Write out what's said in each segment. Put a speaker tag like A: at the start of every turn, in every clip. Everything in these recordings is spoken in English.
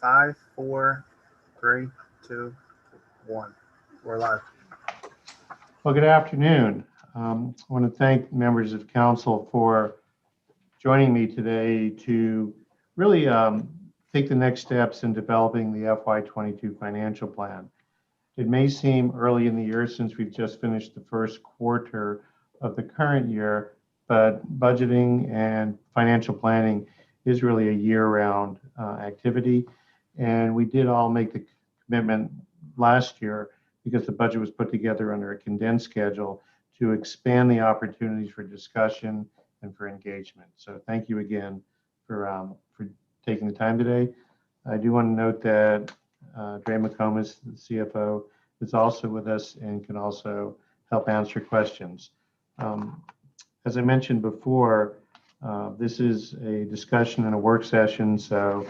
A: Five, four, three, two, one. We're live.
B: Well, good afternoon. I want to thank members of council for joining me today to really take the next steps in developing the FY22 financial plan. It may seem early in the year since we've just finished the first quarter of the current year, but budgeting and financial planning is really a year-round activity. And we did all make the commitment last year because the budget was put together under a condensed schedule to expand the opportunities for discussion and for engagement. So thank you again for taking the time today. I do want to note that Dre McComas, the CFO, is also with us and can also help answer questions. As I mentioned before, this is a discussion and a work session, so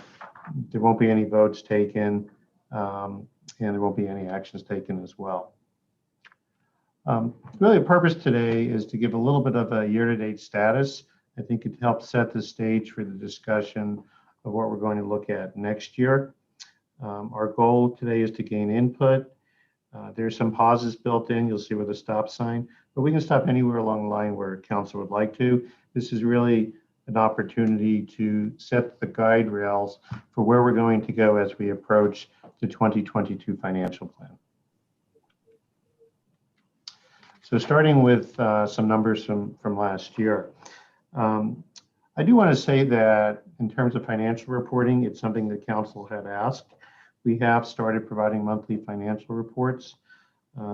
B: there won't be any votes taken, and there won't be any actions taken as well. Really, the purpose today is to give a little bit of a year-to-date status. I think it helps set the stage for the discussion of what we're going to look at next year. Our goal today is to gain input. There's some pauses built in, you'll see with a stop sign, but we can stop anywhere along the line where council would like to. This is really an opportunity to set the guide rails for where we're going to go as we approach the 2022 financial plan. So starting with some numbers from last year. I do want to say that in terms of financial reporting, it's something that council had asked. We have started providing monthly financial reports.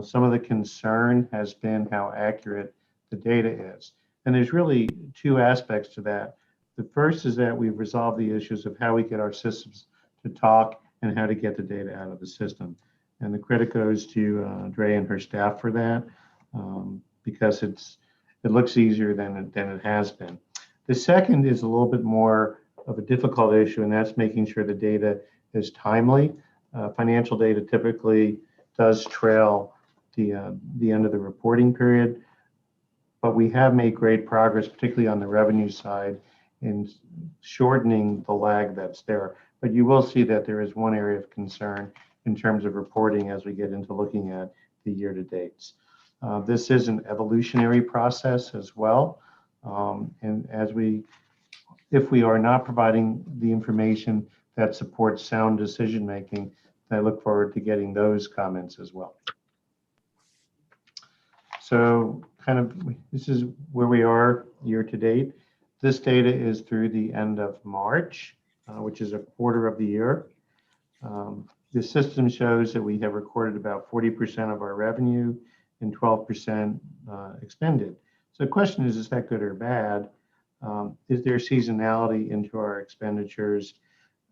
B: Some of the concern has been how accurate the data is. And there's really two aspects to that. The first is that we've resolved the issues of how we get our systems to talk and how to get the data out of the system. And the credit goes to Dre and her staff for that, because it looks easier than it has been. The second is a little bit more of a difficult issue, and that's making sure the data is timely. Financial data typically does trail the end of the reporting period, but we have made great progress, particularly on the revenue side, in shortening the lag that's there. But you will see that there is one area of concern in terms of reporting as we get into looking at the year-to-dates. This is an evolutionary process as well, and if we are not providing the information that supports sound decision making, I look forward to getting those comments as well. So this is where we are year to date. This data is through the end of March, which is a quarter of the year. The system shows that we have recorded about 40% of our revenue and 12% expended. So the question is that good or bad? Is there seasonality into our expenditures?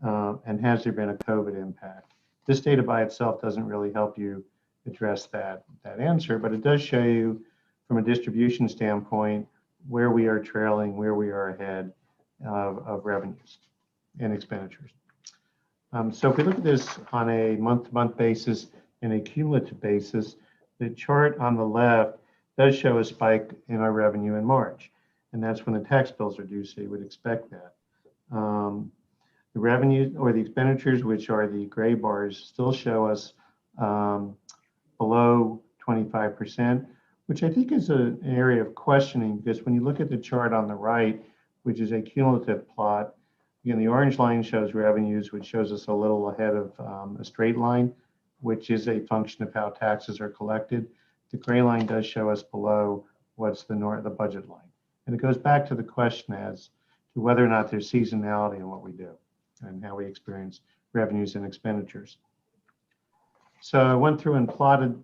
B: And has there been a COVID impact? This data by itself doesn't really help you address that answer, but it does show you from a distribution standpoint where we are trailing, where we are ahead of revenues and expenditures. So if we look at this on a month-to-month basis and a cumulative basis, the chart on the left does show a spike in our revenue in March, and that's when the tax bills are due, so you would expect that. The revenue or the expenditures, which are the gray bars, still show us below 25%, which I think is an area of questioning, because when you look at the chart on the right, which is a cumulative plot, again, the orange line shows revenues, which shows us a little ahead of a straight line, which is a function of how taxes are collected. The gray line does show us below what's the budget line. And it goes back to the question as to whether or not there's seasonality in what we do and how we experience revenues and expenditures. So I went through and plotted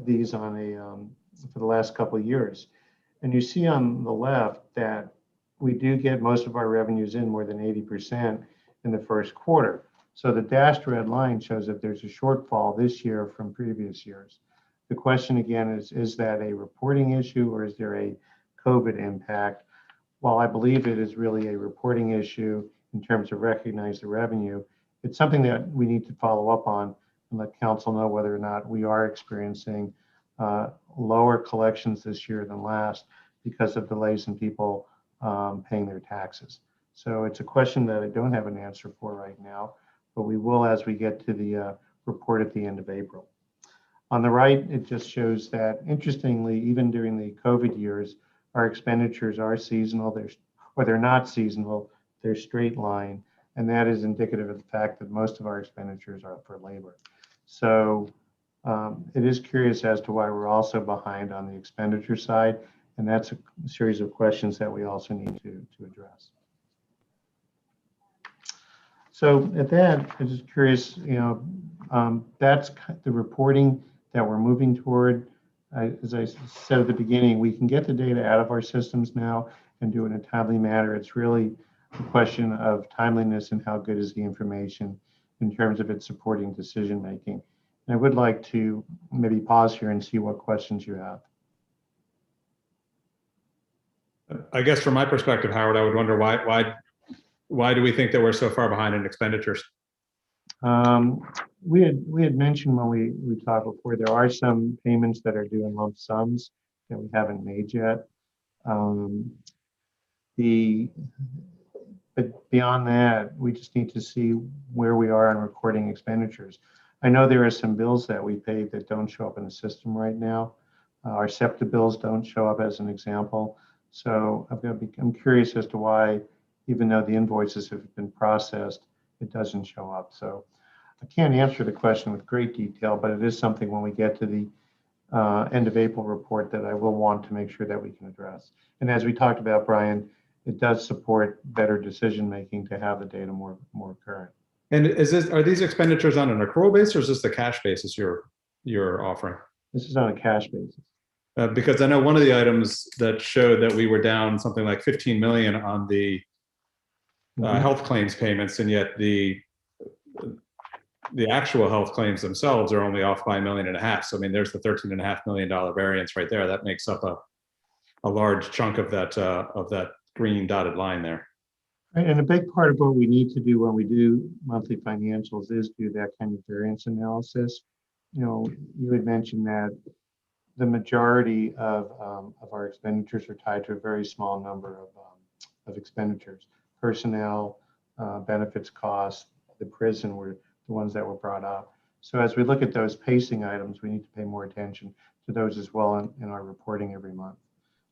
B: these on for the last couple of years. And you see on the left that we do get most of our revenues in, more than 80%, in the first quarter. So the dashed red line shows that there's a shortfall this year from previous years. The question again is that a reporting issue or is there a COVID impact? While I believe it is really a reporting issue in terms of recognize the revenue, it's something that we need to follow up on and let council know whether or not we are experiencing lower collections this year than last because of delays in people paying their taxes. So it's a question that I don't have an answer for right now, but we will as we get to the report at the end of April. On the right, it just shows that, interestingly, even during the COVID years, our expenditures are seasonal, they're not seasonal, they're straight line, and that is indicative of the fact that most of our expenditures are for labor. So it is curious as to why we're also behind on the expenditure side, and that's a series of questions that we also need to address. So at that, I'm just curious, that's the reporting that we're moving toward. As I said at the beginning, we can get the data out of our systems now and do it in a timely manner. It's really a question of timeliness and how good is the information in terms of its supporting decision making. And I would like to maybe pause here and see what questions you have.
C: I guess from my perspective, Howard, I would wonder why do we think that we're so far behind in expenditures?
B: We had mentioned when we talked before, there are some payments that are due in lump sums that we haven't made yet. But beyond that, we just need to see where we are on recording expenditures. I know there are some bills that we paid that don't show up in the system right now. Our SEPTA bills don't show up as an example. So I'm curious as to why, even though the invoices have been processed, it doesn't show up. So I can't answer the question with great detail, but it is something when we get to the end of April report that I will want to make sure that we can address. And as we talked about, Brian, it does support better decision making to have the data more current.
C: And are these expenditures on an accrual basis, or is this the cash basis you're offering?
B: This is on a cash basis.
C: Because I know one of the items that showed that we were down something like 15 million on the health claims payments, and yet the actual health claims themselves are only off by $1.5 million. So I mean, there's the $13.5 million variance right there. That makes up a large chunk of that green dotted line there.
B: Right, and a big part of what we need to do when we do monthly financials is do that kind of variance analysis. You had mentioned that the majority of our expenditures are tied to a very small number of expenditures. Personnel, benefits costs, the prison were the ones that were brought up. So as we look at those pacing items, we need to pay more attention to those as well in our reporting every month.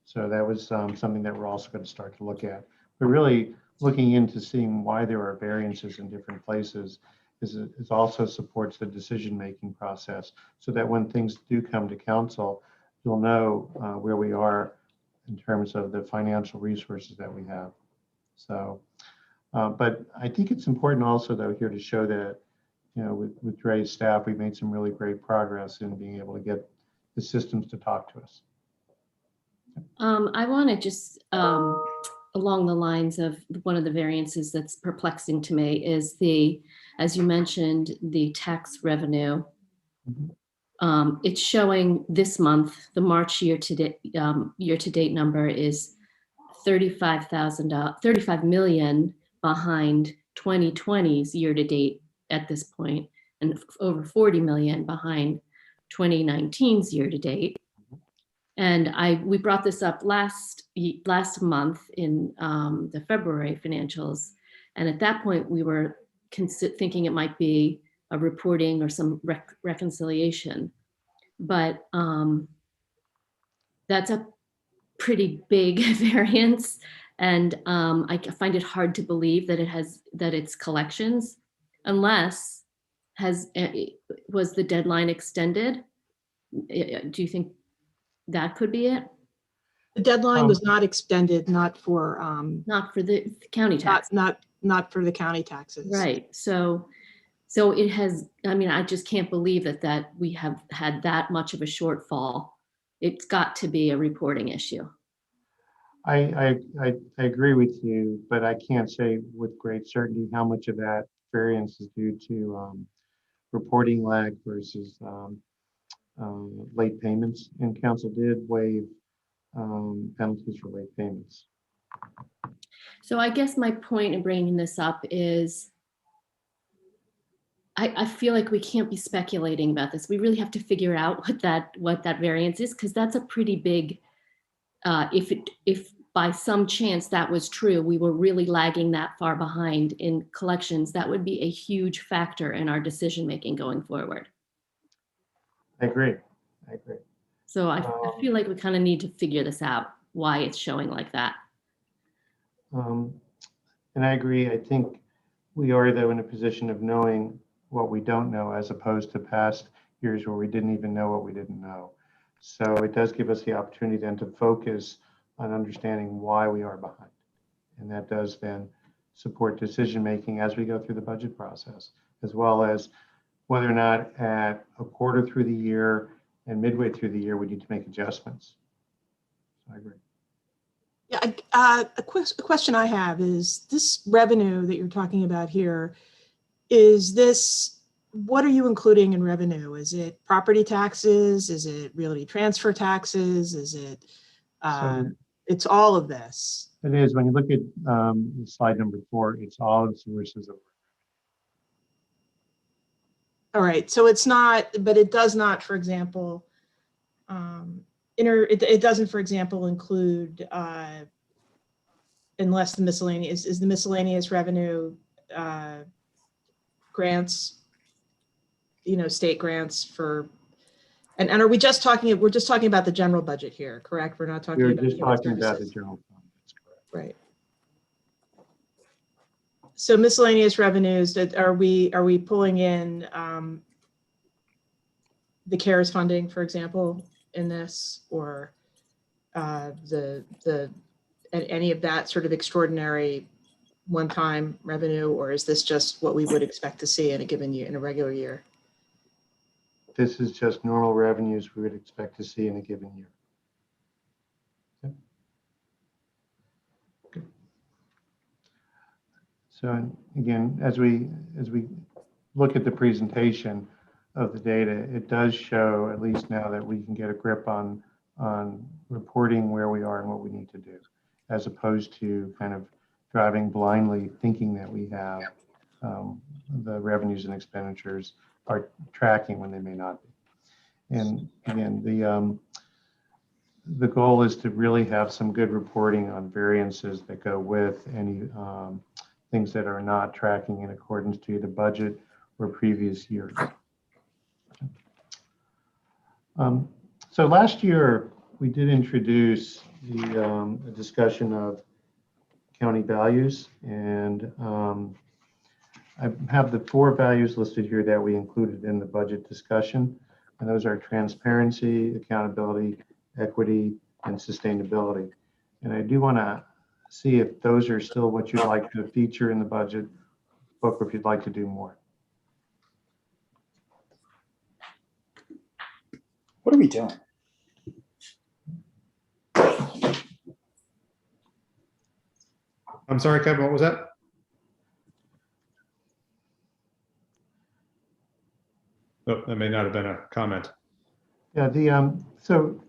B: So that was something that we're also going to start to look at. But really looking into seeing why there are variances in different places is also supports the decision-making process, so that when things do come to council, you'll know where we are in terms of the financial resources that we have. So, but I think it's important also, though, here to show that, with Dre's staff, we've made some really great progress in being able to get the systems to talk to us.
D: I want to just, along the lines of one of the variances that's perplexing to me is as you mentioned, the tax revenue.
B: Mm-hmm.
D: It's showing this month, the March year to date number is $35 million behind 2020's year to date at this point, and over 40 million behind 2019's year to date. And we brought this up last month in the February financials, and at that point we were thinking it might be a reporting or some reconciliation, but that's a pretty big variance, and I find it hard to believe that it's collections, unless was the deadline extended? Do you think that could be it?
E: The deadline was not extended, not for
D: the county tax.
E: Not for the county taxes.
D: Right. So it has, I mean, I just can't believe that we have had that much of a shortfall. It's got to be a reporting issue.
B: I agree with you, but I can't say with great certainty how much of that variance is due to reporting lag versus late payments, and council did waive penalties for late payments.
D: So I guess my point in bringing this up is I feel like we can't be speculating about this. We really have to figure out what that variance is, because that's a pretty big, if by some chance that was true, we were really lagging that far behind in collections, that would be a huge factor in our decision-making going forward.
B: I agree. I agree.
D: So I feel like we kind of need to figure this out, why it's showing like that.
B: And I agree. I think we are, though, in a position of knowing what we don't know, as opposed to past years where we didn't even know what we didn't know. So it does give us the opportunity then to focus on understanding why we are behind. And that does then support decision-making as we go through the budget process, as well as whether or not at a quarter through the year and midway through the year, we need to make adjustments. So I agree.
E: Yeah, a question I have is, this revenue that you're talking about here, is this, what are you including in revenue? Is it property taxes? Is it realty transfer taxes? Is it, it's all of this?
B: It is. When you look at slide number 4, it's all the sources of.
E: All right, so it's not, but it does not, for example, it doesn't, for example, include, unless the miscellaneous, is the miscellaneous revenue grants, state grants for, and are we just talking, we're just talking about the general budget here, correct? We're not talking
B: We're
E: about
B: just
E: human
B: talking about the
E: services.
B: general fund. That's correct.
E: Right. So miscellaneous revenues, are we pulling in the CARES funding, for example, in this, or any of that sort of extraordinary one-time revenue, or is this just what we would expect to see in a given year, in a regular year?
B: This is just normal revenues we would expect to see in a given year. Okay. Okay. So again, as we look at the presentation of the data, it does show, at least now, that we can get a grip on reporting where we are and what we need to do, as opposed to kind of driving blindly, thinking that we have the revenues and expenditures are tracking when they may not be. And again, the goal is to really have some good reporting on variances that go with any things that are not tracking in accordance to either budget or previous years. So last year, we did introduce a discussion of county values, and I have the 4 values listed here that we included in the budget discussion, and those are transparency, accountability, equity, and sustainability. And I do want to see if those are still what you'd like to feature in the budget book, or if you'd like to do more.
F: What are we doing?
C: I'm sorry, Kevin, what was that? Oh, that may not have been a comment.
B: Yeah, so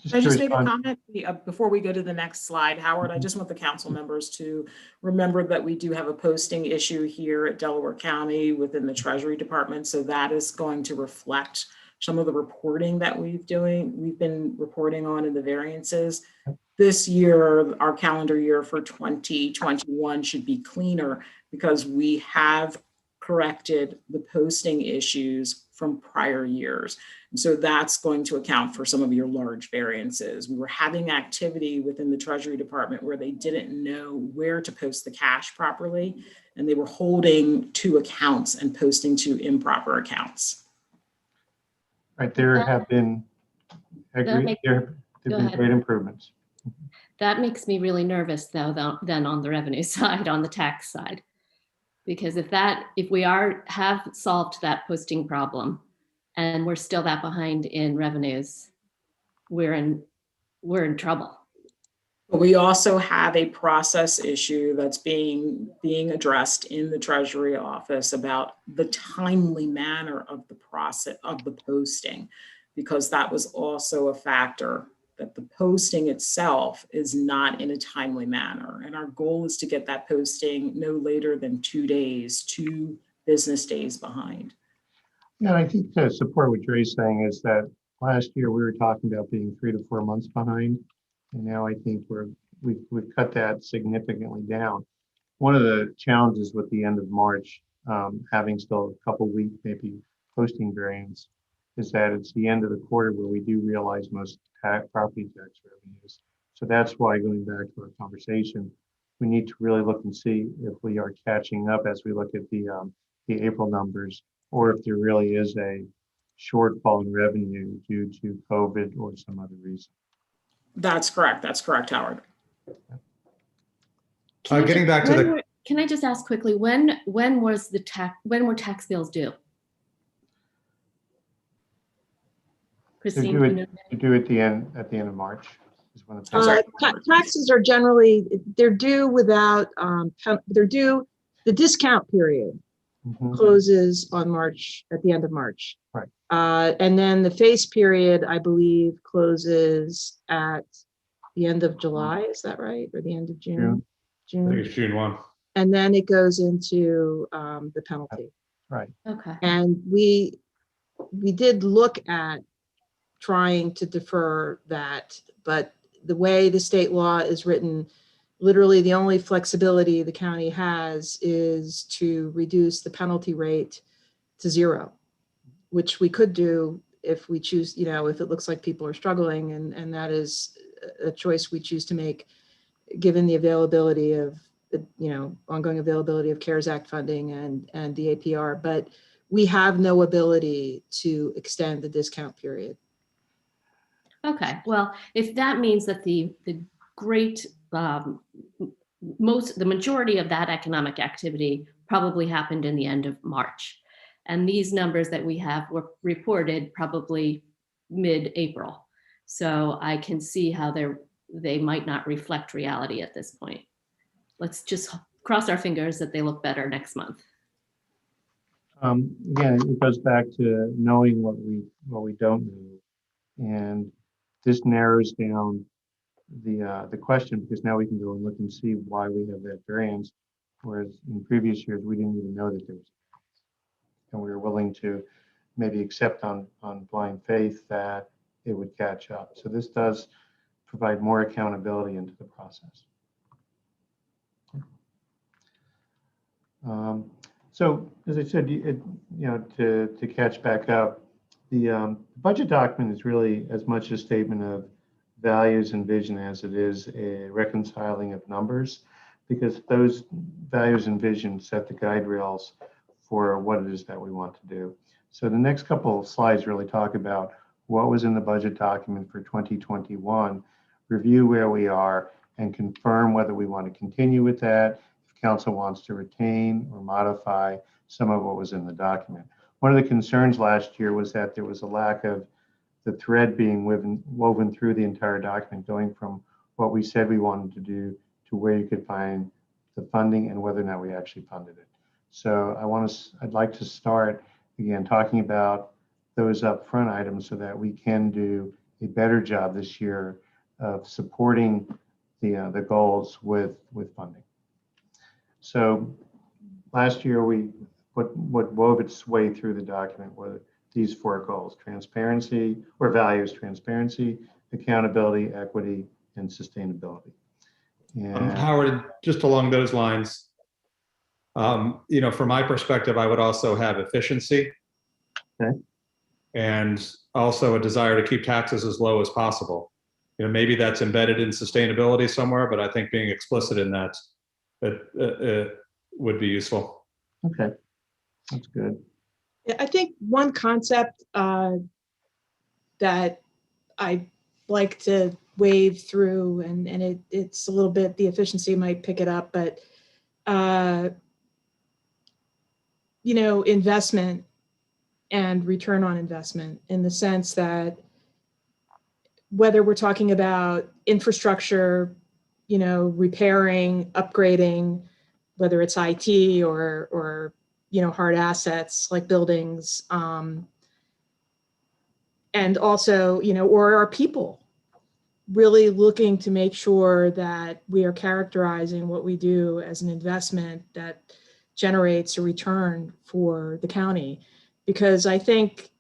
G: Can I just
B: curious
G: make a
B: on-
G: comment before we go to the next slide, Howard? I just want the council members to remember that we do have a posting issue here at Delaware County within the Treasury Department. So that is going to reflect some of the reporting that we've been reporting on in the variances. This year, our calendar year for 2021 should be cleaner because we have corrected the posting issues from prior years. And so that's going to account for some of your large variances. We were having activity within the Treasury Department where they didn't know where to post the cash properly, and they were holding 2 accounts and posting to improper accounts.
B: Right, there have been, there have been great improvements.
D: That makes me really nervous, though, then on the revenue side, on the tax side. Because if we have solved that posting problem and we're still that behind in revenues, we're in trouble.
G: But we also have a process issue that's being addressed in the Treasury office about the timely manner of the process of the posting, because that was also a factor, that the posting itself is not in a timely manner. And our goal is to get that posting no later than 2 business days behind.
B: Yeah, I think to support what Dre's saying is that last year we were talking about being 3 to 4 months behind. And now I think we're we've cut that significantly down. One of the challenges with the end of March, having still a couple weeks, maybe posting variance, is that it's the end of the quarter where we do realize most property tax revenues. So that's why, going back to our conversation, we need to really look and see if we are catching up as we look at the April numbers, or if there really is a shortfall in revenue due to COVID or some other reason.
G: That's correct. That's correct, Howard.
C: Getting back to the,
D: Can I just ask quickly, when were tax bills due? Christine,
B: do it-
D: you know?
B: You do at the end of March is when the
G: sorry.
E: Taxes are generally, they're due without, they're due, the discount period
B: Mhm.
E: closes on March, at the end of March.
B: Right.
E: And then the face period, I believe, closes at the end of July, is that right? Or the end of June?
C: I think it's June 1.
E: And then it goes into the penalty.
B: Right.
D: Okay.
E: And we did look at trying to defer that, but the way the state law is written, literally the only flexibility the county has is to reduce the penalty rate to 0, which we could do if we choose, you know, if it looks like people are struggling, and that is a choice we choose to make, given the availability of, you know, ongoing availability of CARES Act funding and the APR, but we have no ability to extend the discount period.
D: Okay, well, if that means that the great, the majority of that economic activity probably happened in the end of March. And these numbers that we have were reported probably mid-April. So I can see how they might not reflect reality at this point. Let's just cross our fingers that they look better next month.
B: Again, it goes back to knowing what we don't know, and this narrows down the question, because now we can go and look and see why we have that variance, whereas in previous years we didn't even know that there was, and we were willing to maybe accept on blind faith that it would catch up. So this does provide more accountability into the process. So as I said, to catch back up, the budget document is really as much a statement of values and vision as it is a reconciling of numbers, because those values and vision set the guide rails for what it is that we want to do. So the next couple of slides really talk about what was in the budget document for 2021, review where we are, and confirm whether we want to continue with that, if council wants to retain or modify some of what was in the document. One of the concerns last year was that there was a lack of the thread being woven through the entire document, going from what we said we wanted to do to where you could find the funding and whether or not we actually funded it. So I'd like to start again talking about those upfront items so that we can do a better job this year of supporting the goals with funding. So last year what wove its way through the document were these 4 goals: transparency, or values: transparency, accountability, equity, and sustainability. And
C: Howard, just along those lines, from my perspective, I would also have efficiency.
B: Okay.
C: And also a desire to keep taxes as low as possible. Maybe that's embedded in sustainability somewhere, but I think being explicit in that would be useful.
B: okay, that's good.
E: Yeah, I think one concept that I like to wave through, and it's a little bit, the efficiency might pick it up, but investment and return on investment, in the sense that whether we're talking about infrastructure, repairing, upgrading, whether it's IT or hard assets like buildings, and also, or our people, really looking to make sure that we are characterizing what we do as an investment that generates a return for the county. Because I think,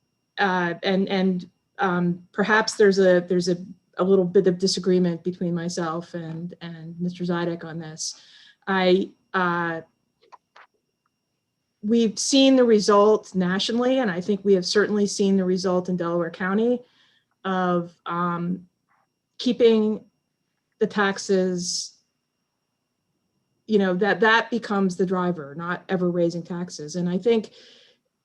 E: perhaps there's a a little bit of disagreement between myself and Mr. Zidek on this. We've seen the result nationally, and I think we have certainly seen the result in Delaware County of keeping the taxes, that becomes the driver, not ever raising taxes. And I think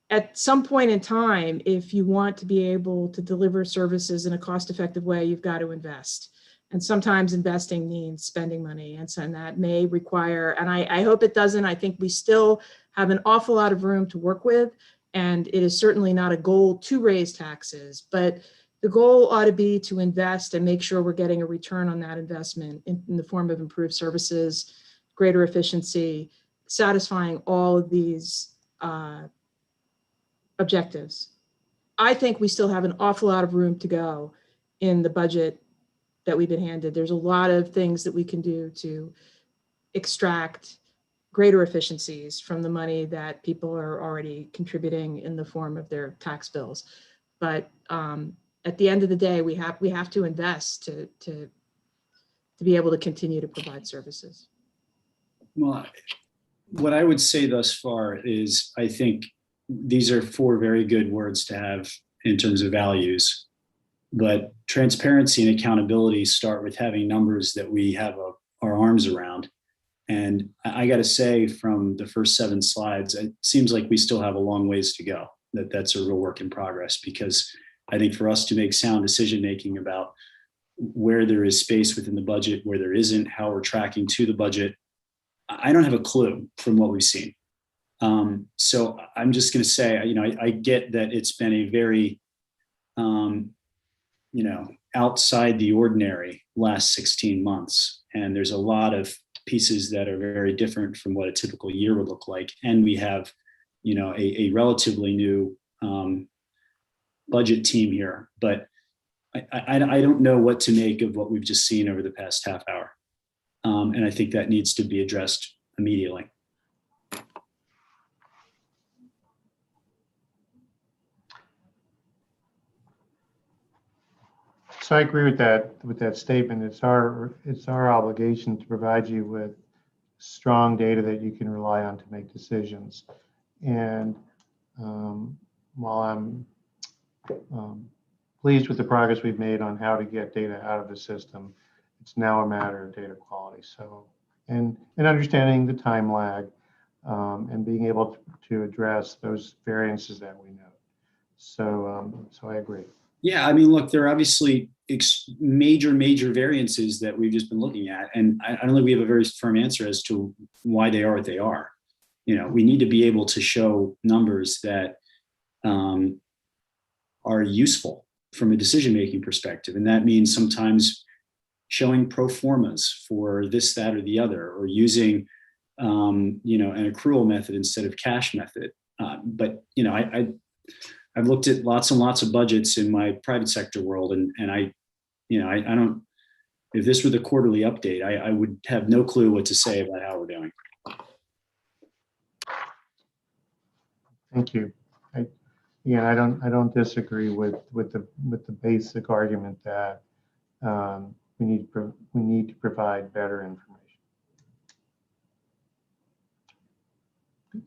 E: at some point in time, if you want to be able to deliver services in a cost-effective way, you've got to invest. And sometimes investing means spending money. And so that may require, and I hope it doesn't, I think we still have an awful lot of room to work with. And it is certainly not a goal to raise taxes, but the goal ought to be to invest and make sure we're getting a return on that investment in the form of improved services, greater efficiency, satisfying all of these objectives. I think we still have an awful lot of room to go in the budget that we've been handed. There's a lot of things that we can do to extract greater efficiencies from the money that people are already contributing in the form of their tax bills. But at the end of the day, we have to invest to be able to continue to provide services.
F: Well, what I would say thus far is I think these are 4 very good words to have in terms of values, but transparency and accountability start with having numbers that we have our arms around. And I got to say, from the first 7 slides, it seems like we still have a long ways to go. That's a real work in progress, because I think for us to make sound decision making about where there is space within the budget, where there isn't, how we're tracking to the budget, I don't have a clue from what we've seen. So I'm just going to say, I get that it's been a very, outside the ordinary last 16 months. And there's a lot of pieces that are very different from what a typical year would look like. And we have, a relatively new budget team here, but I don't know what to make of what we've just seen over the past half hour. And I think that needs to be addressed immediately.
B: So I agree with that statement. It's our obligation to provide you with strong data that you can rely on to make decisions. And while I'm pleased with the progress we've made on how to get data out of the system, it's now a matter of data quality. So, and understanding the time lag and being able to address those variances that we know. So, so I agree.
F: Yeah, I mean, look, there are obviously major variances that we've just been looking at, and I don't think we have a very firm answer as to why they are what they are. We need to be able to show numbers that are useful from a decision-making perspective, and that means sometimes showing pro formas for this, that, or the other, or using an accrual method instead of cash method. But I've looked at lots and lots of budgets in my private sector world, and I don't, if this were the quarterly update, I would have no clue what to say about how we're doing.
B: Thank you. I don't disagree with the basic argument that we need to provide better information. Is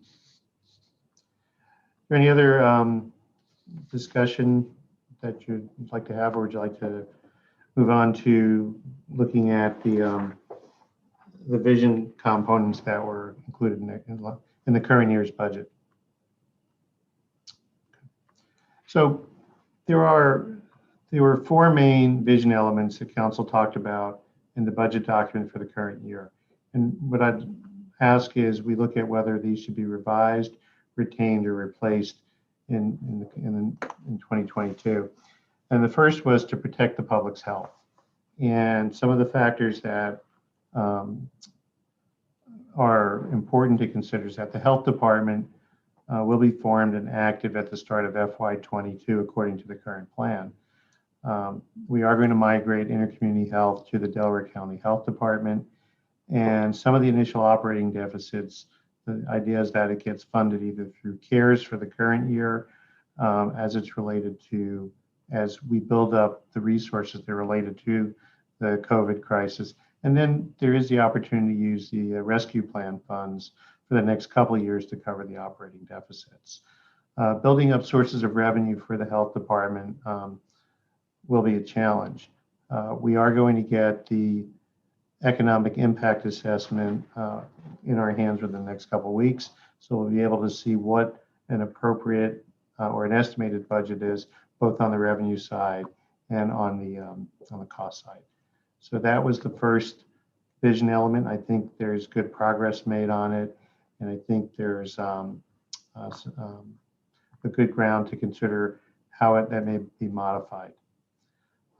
B: there any other discussion that you'd like to have, or would you like to move on to looking at the vision components that were included in the current year's budget? So there were 4 main vision elements that Council talked about in the budget document for the current year. And what I'd ask is we look at whether these should be revised, retained, or replaced in 2022. And the first was to protect the public's health. And some of the factors that are important to consider is that the health department will be formed and active at the start of FY22 according to the current plan. We are going to migrate intercommunity health to the Delaware County Health Department, and some of the initial operating deficits, the idea is that it gets funded either through CARES for the current year as it's related to as we build up the resources that are related to the COVID crisis. And then there is the opportunity to use the rescue plan funds for the next couple of years to cover the operating deficits. Building up sources of revenue for the health department will be a challenge. We are going to get the economic impact assessment in our hands within the next couple of weeks. So we'll be able to see what an appropriate or an estimated budget is, both on the revenue side and on the cost side. So that was the first vision element. I think there's good progress made on it, and I think there's a good ground to consider how that may be modified.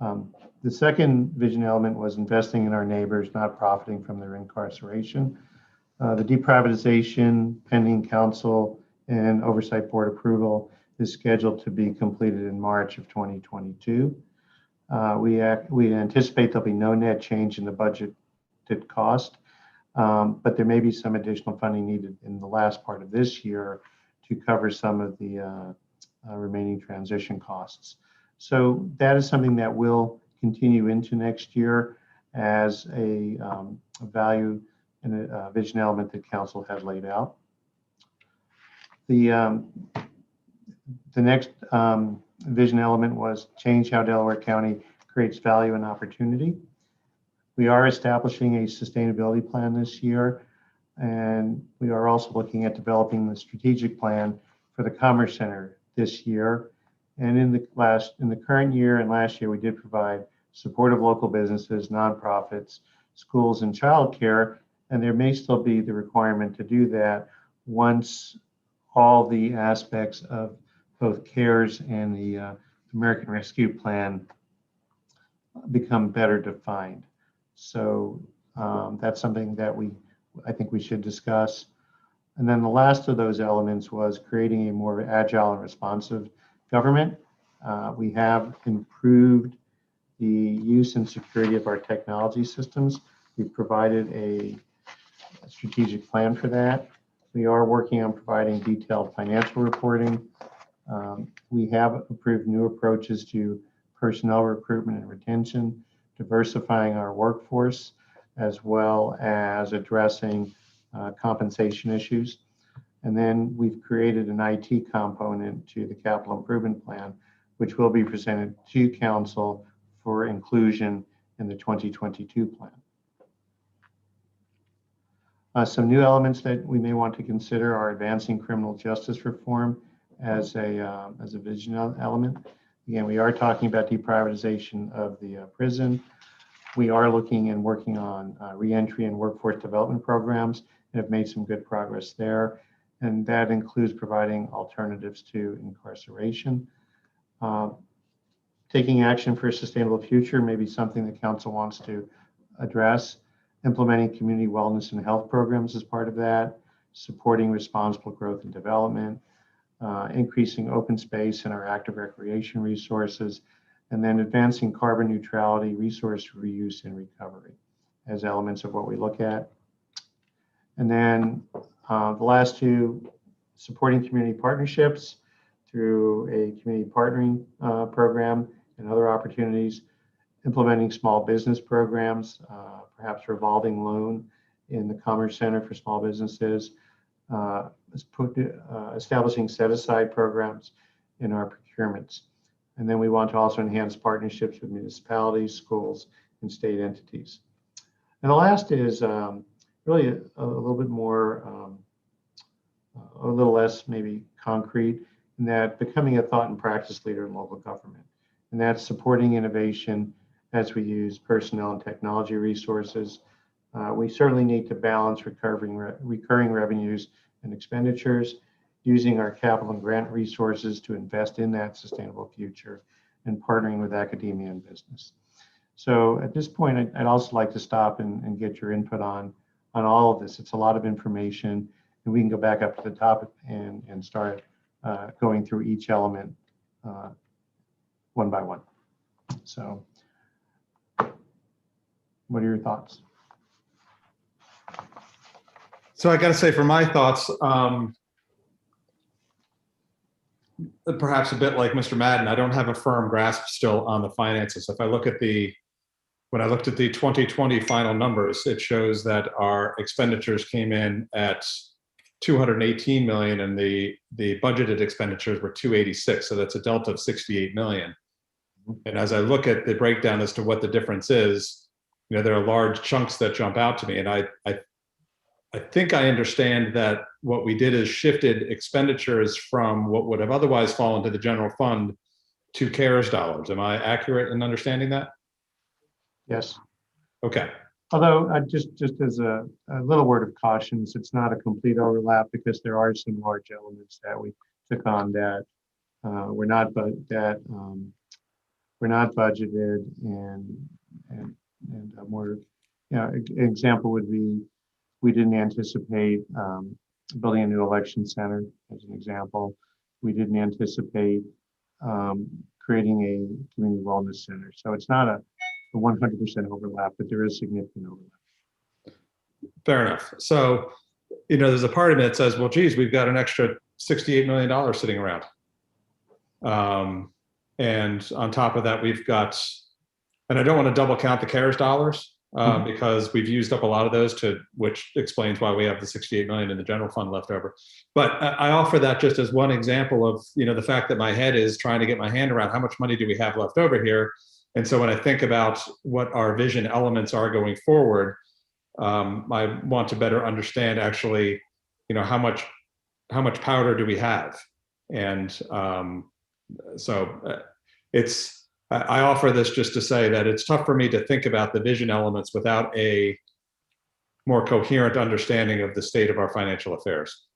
B: The second vision element was investing in our neighbors, not profiting from their incarceration. The deprivatization, pending council and oversight board approval, is scheduled to be completed in March of 2022. We anticipate there'll be no net change in the budgeted cost, but there may be some additional funding needed in the last part of this year to cover some of the remaining transition costs. So that is something that will continue into next year as a value and a vision element that council had laid out. The next vision element was change how Delaware County creates value and opportunity. We are establishing a sustainability plan this year, and we are also looking at developing the strategic plan for the Commerce Center this year. And in the current year and last year, we did provide support of local businesses, nonprofits, schools, and childcare. And there may still be the requirement to do that once all the aspects of both CARES and the American Rescue Plan become better defined. So that's something that I think we should discuss. And then the last of those elements was creating a more agile and responsive government. We have improved the use and security of our technology systems. We've provided a strategic plan for that. We are working on providing detailed financial reporting. We have approved new approaches to personnel recruitment and retention, diversifying our workforce, as well as addressing compensation issues. And then we've created an IT component to the capital improvement plan, which will be presented to council for inclusion in the 2022 plan. Some new elements that we may want to consider are advancing criminal justice reform as a vision element. Again, we are talking about deprivatization of the prison. We are looking and working on reentry and workforce development programs and have made some good progress there. And that includes providing alternatives to incarceration. Taking action for a sustainable future may be something the council wants to address. Implementing community wellness and health programs as part of that, supporting responsible growth and development, increasing open space and our active recreation resources, and then advancing carbon neutrality, resource reuse, and recovery as elements of what we look at. And then the last two, supporting community partnerships through a community partnering program and other opportunities, implementing small business programs, perhaps revolving loan in the Commerce Center for small businesses, establishing set-aside programs in our procurements. And then we want to also enhance partnerships with municipalities, schools, and state entities. And the last is really a little bit more, a little less maybe concrete, in that becoming a thought and practice leader in local government. And that's supporting innovation as we use personnel and technology resources. We certainly need to balance recurring revenues and expenditures, using our capital and grant resources to invest in that sustainable future, and partnering with academia and business. So at this point, I'd also like to stop and get your input on all of this. It's a lot of information, and we can go back up to the top and start going through each element one by one. So what are your thoughts?
C: So I got to say, for my thoughts, perhaps a bit like Mr. Madden, I don't have a firm grasp still on the finances. If I look at when I looked at the 2020 final numbers, it shows that our expenditures came in at 218 million and the budgeted expenditures were 286. So that's a delta of 68 million. And as I look at the breakdown as to what the difference is, there are large chunks that jump out to me. And I think I understand that what we did is shifted expenditures from what would have otherwise fallen to the general fund to CARES dollars. Am I accurate in understanding that?
B: Yes.
C: Okay.
B: Although just as a little word of caution, it's not a complete overlap because there are some large elements that we took on that we're not budgeted, and a more example would be we didn't anticipate building a new election center as an example. We didn't anticipate creating a community wellness center. So it's not a 100% overlap, but there is significant overlap.
C: Fair enough. So, there's a part of it that says, well, geez, we've got an extra $68 million sitting around. And on top of that, we've got, and I don't want to double count the CARES dollars because we've used up a lot of those which explains why we have the 68 million in the general fund left over. But I offer that just as one example of, the fact that my head is trying to get my hand around how much money do we have left over here. And so when I think about what our vision elements are going forward, I want to better understand actually, how much powder do we have? And I offer this just to say that it's tough for me to think about the vision elements without a more coherent understanding of the state of our financial affairs.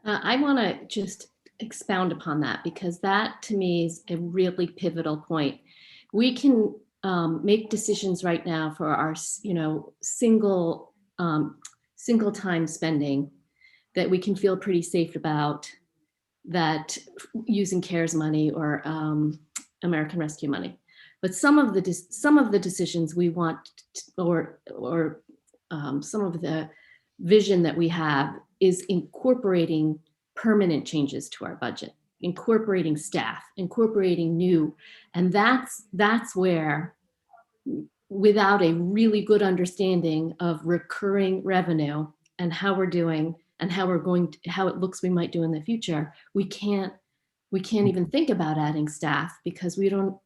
D: I want to just expound upon that because that to me is a really pivotal point. We can make decisions right now for our, single time spending that we can feel pretty safe about, that using CARES money or American Rescue money. But some of the decisions we want or some of the vision that we have is incorporating permanent changes to our budget, incorporating staff, incorporating new, and that's where, without a really good understanding of recurring revenue and how we're doing and how it looks we might do in the future, we can't even think about adding staff because we don't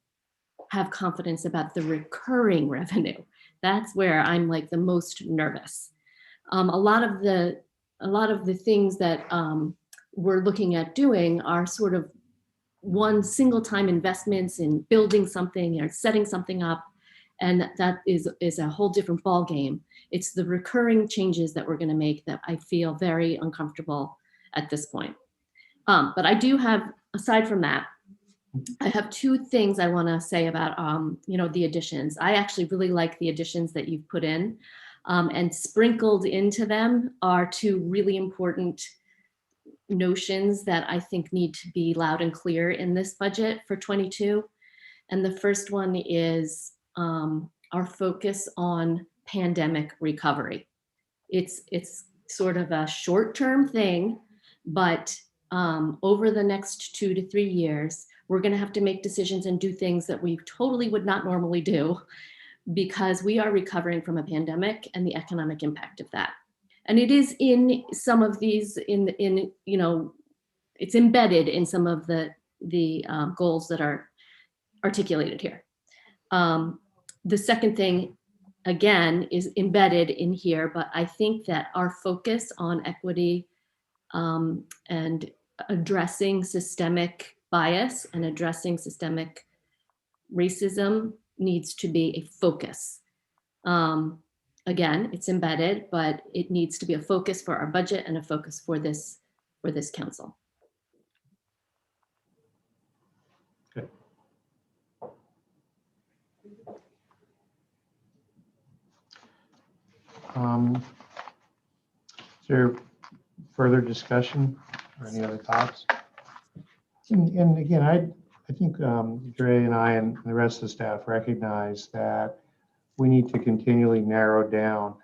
D: have confidence about the recurring revenue. That's where I'm like the most nervous. A lot of the things that we're looking at doing are sort of one single time investments in building something or setting something up. And that is a whole different ball game. It's the recurring changes that we're going to make that I feel very uncomfortable at this point. But I do have, aside from that, I have two things I want to say about, the additions. I actually really like the additions that you've put in, and sprinkled into them are two really important notions that I think need to be loud and clear in this budget for 22. And the first one is our focus on pandemic recovery. It's sort of a short-term thing, but over the next 2 to 3 years, we're going to have to make decisions and do things that we totally would not normally do because we are recovering from a pandemic and the economic impact of that. And it is in some of these, it's embedded in some of the goals that are articulated here. The second thing, again, is embedded in here, but I think that our focus on equity and addressing systemic bias and addressing systemic racism needs to be a focus. Again, it's embedded, but it needs to be a focus for our budget and a focus for this council.
B: Okay. Is there further discussion or any other thoughts? And again, I think Dre and I and the rest of the staff recognize that we need to continually narrow down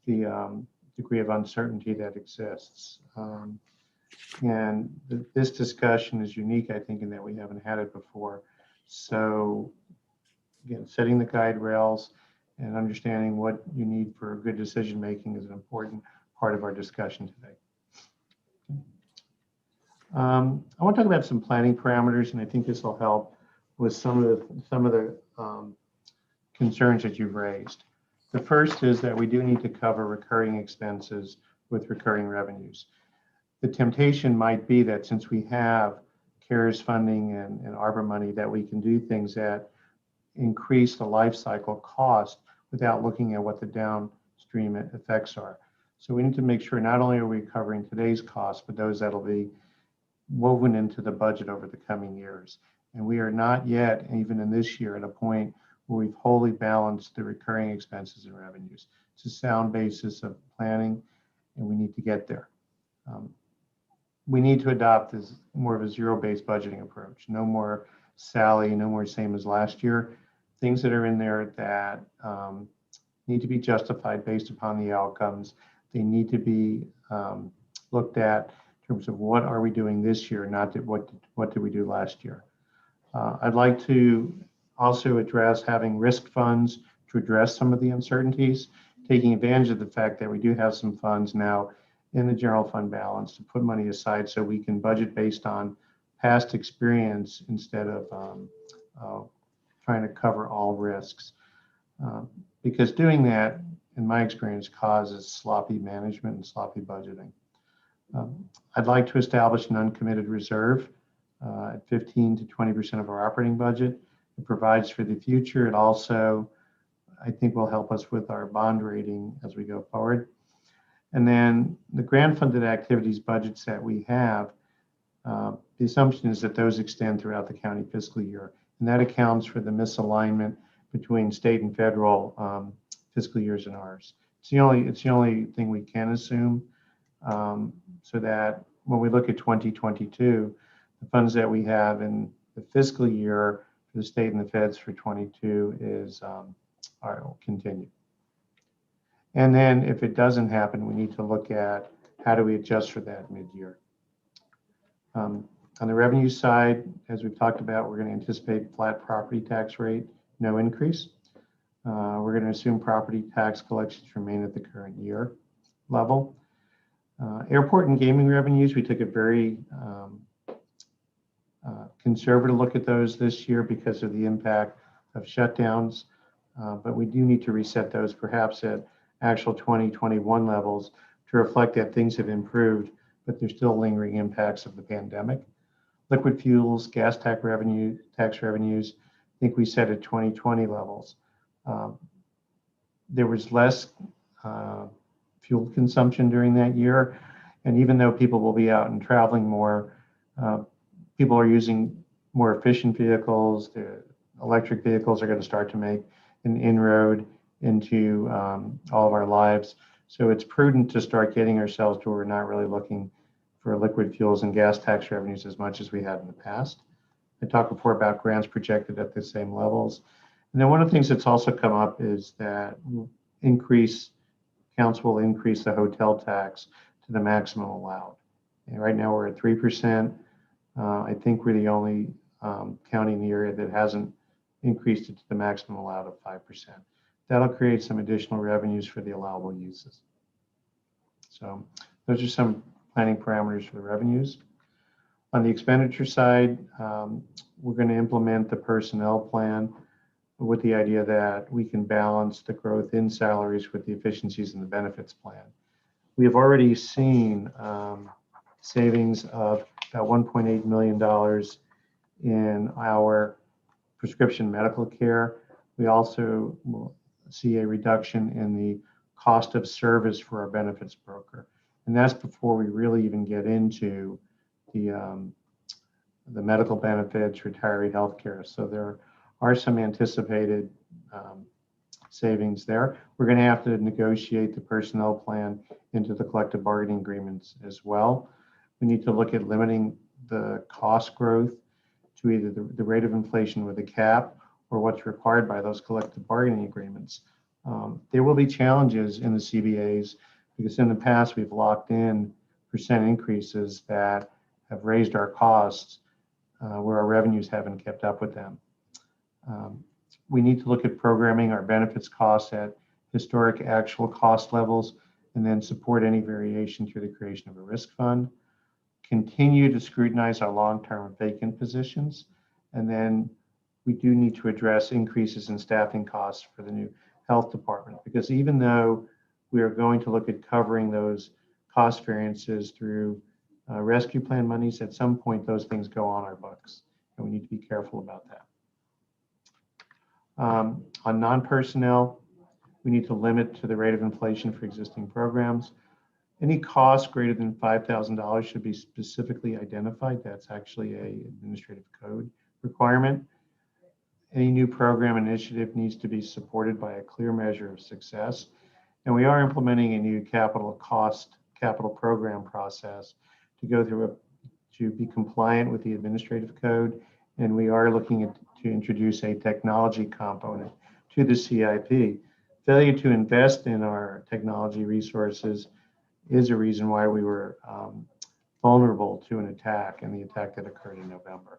B: the degree of uncertainty that exists. And this discussion is unique, I think, in that we haven't had it before. So again, setting the guide rails and understanding what you need for good decision making is an important part of our discussion today. I want to talk about some planning parameters, and I think this will help with some of the concerns that you've raised. The first is that we do need to cover recurring expenses with recurring revenues. The temptation might be that since we have CARES funding and ARPA money, that we can do things that increase the life cycle cost without looking at what the downstream effects are. So we need to make sure not only are we covering today's costs, but those that'll be woven into the budget over the coming years. And we are not yet, even in this year, at a point where we've wholly balanced the recurring expenses and revenues. It's a sound basis of planning, and we need to get there. We need to adopt this more of a zero-based budgeting approach. No more Sally, no more same as last year. Things that are in there that need to be justified based upon the outcomes. They need to be looked at in terms of what are we doing this year, not that what did we do last year. I'd like to also address having risk funds to address some of the uncertainties, taking advantage of the fact that we do have some funds now in the general fund balance to put money aside so we can budget based on past experience instead of trying to cover all risks. Because doing that, in my experience, causes sloppy management and sloppy budgeting. I'd like to establish an uncommitted reserve at 15 to 20% of our operating budget. It provides for the future. It also, I think, will help us with our bond rating as we go forward. And then the grant funded activities budgets that we have, the assumption is that those extend throughout the county fiscal year. And that accounts for the misalignment between state and federal fiscal years and ours. It's the only thing we can assume, so that when we look at 2022, the funds that we have in the fiscal year for the state and the feds for 22 is will continue. And then if it doesn't happen, we need to look at how do we adjust for that mid-year. On the revenue side, as we've talked about, we're going to anticipate flat property tax rate, no increase. We're going to assume property tax collections remain at the current year level. Airport and gaming revenues, we took a very conservative look at those this year because of the impact of shutdowns, but we do need to reset those perhaps at actual 2021 levels to reflect that things have improved, but there's still lingering impacts of the pandemic. Liquid fuels, gas tax revenues, I think we set at 2020 levels. There was less fuel consumption during that year, and even though people will be out and traveling more, people are using more efficient vehicles. The electric vehicles are going to start to make an inroad into all of our lives. So it's prudent to start getting ourselves to where we're not really looking for liquid fuels and gas tax revenues as much as we had in the past. I talked before about grants projected at the same levels. And then one of the things that's also come up is that council will increase the hotel tax to the maximum allowed. And right now we're at 3%. I think we're the only county in the area that hasn't increased it to the maximum allowed of 5%. That'll create some additional revenues for the allowable uses. So those are some planning parameters for the revenues. On the expenditure side, we're going to implement the personnel plan with the idea that we can balance the growth in salaries with the efficiencies in the benefits plan. We have already seen savings of about $1.8 million in our prescription medical care. We also will see a reduction in the cost of service for our benefits broker. And that's before we really even get into the medical benefits, retiree health care. So there are some anticipated savings there. We're going to have to negotiate the personnel plan into the collective bargaining agreements as well. We need to look at limiting the cost growth to either the rate of inflation with a cap or what's required by those collective bargaining agreements. There will be challenges in the CBAs because in the past we've locked in increases that have raised our costs where our revenues haven't kept up with them. We need to look at programming our benefits costs at historic actual cost levels and then support any variation through the creation of a risk fund. Continue to scrutinize our long-term vacant positions. And then we do need to address increases in staffing costs for the new health department, because even though we are going to look at covering those cost variances through rescue plan monies, at some point those things go on our books, and we need to be careful about that. On non-personnel, we need to limit to the rate of inflation for existing programs. Any cost greater than $5,000 should be specifically identified. That's actually an administrative code requirement. Any new program initiative needs to be supported by a clear measure of success. And we are implementing a new capital program process to go through to be compliant with the administrative code. And we are looking to introduce a technology component to the CIP. Failure to invest in our technology resources is a reason why we were vulnerable to an attack, and the attack that occurred in November.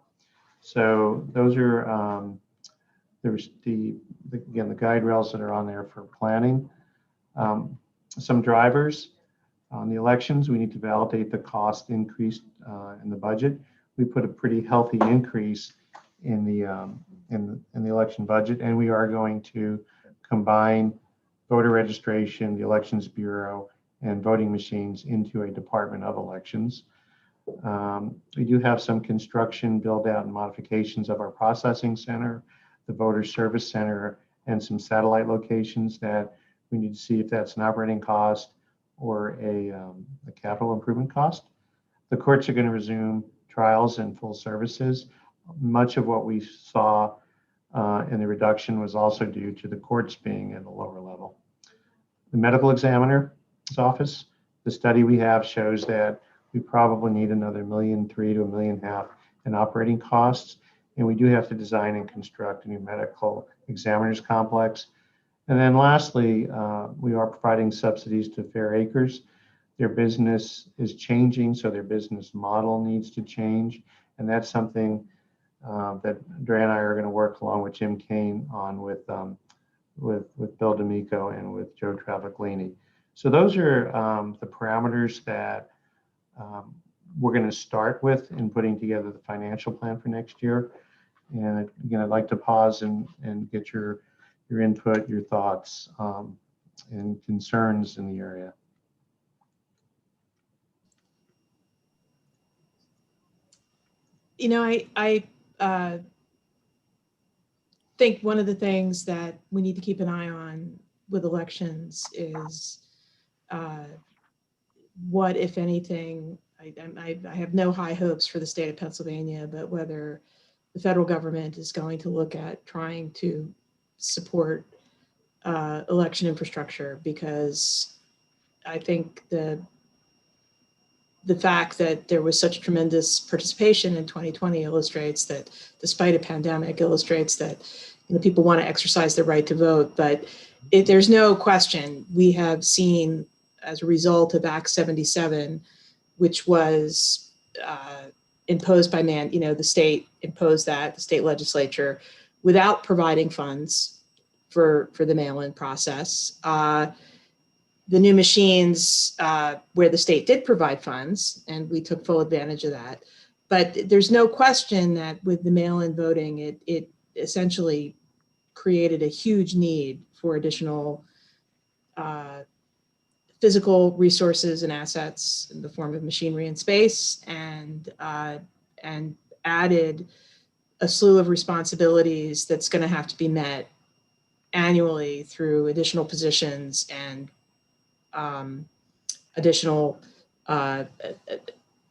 B: So those are there's again the guide rails that are on there for planning. Some drivers on the elections. We need to validate the cost increase in the budget. We put a pretty healthy increase in the election budget, and we are going to combine voter registration, the Elections Bureau, and voting machines into a Department of Elections. We do have some construction, build out, and modifications of our processing center, the voter service center, and some satellite locations that we need to see if that's an operating cost or a capital improvement cost. The courts are going to resume trials and full services. Much of what we saw in the reduction was also due to the courts being at a lower level. The medical examiner's office, the study we have shows that we probably need another $1.3 million to $1.5 million in operating costs. And we do have to design and construct a new medical examiner's complex. And then lastly, we are providing subsidies to Fair Acres. Their business is changing, so their business model needs to change. And that's something that Dre and I are going to work along with Jim Kane on with Bill D'Amico and with Joe Travaglini. So those are the parameters that we're going to start with in putting together the financial plan for next year. And again, I'd like to pause and get your input, your thoughts, and concerns in the area.
E: You know, I think one of the things that we need to keep an eye on with elections is what, if anything, I have no high hopes for the state of Pennsylvania, but whether the federal government is going to look at trying to support election infrastructure, because I think the fact that there was such tremendous participation in 2020 illustrates that, despite a pandemic, illustrates that people want to exercise their right to vote. But there's no question we have seen, as a result of Act 77, which was imposed by the state imposed that, the state legislature, without providing funds for the mail-in process. The new machines where the state did provide funds, and we took full advantage of that. But there's no question that with the mail-in voting, it essentially created a huge need for additional physical resources and assets in the form of machinery and space, and added a slew of responsibilities that's going to have to be met annually through additional positions and additional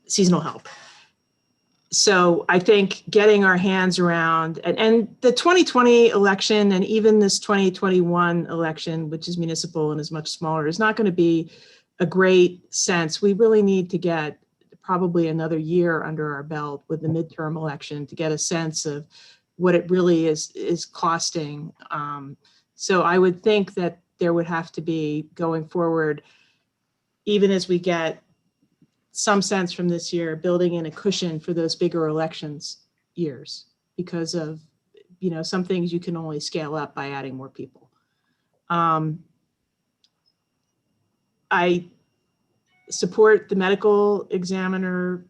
E: seasonal help. So I think getting our hands around, and the 2020 election and even this 2021 election, which is municipal and is much smaller, is not going to be a great sense. We really need to get probably another year under our belt with the midterm election to get a sense of what it really is costing. So I would think that there would have to be, going forward, even as we get some sense from this year, building in a cushion for those bigger elections years because of, some things you can only scale up by adding more people. I support the medical examiner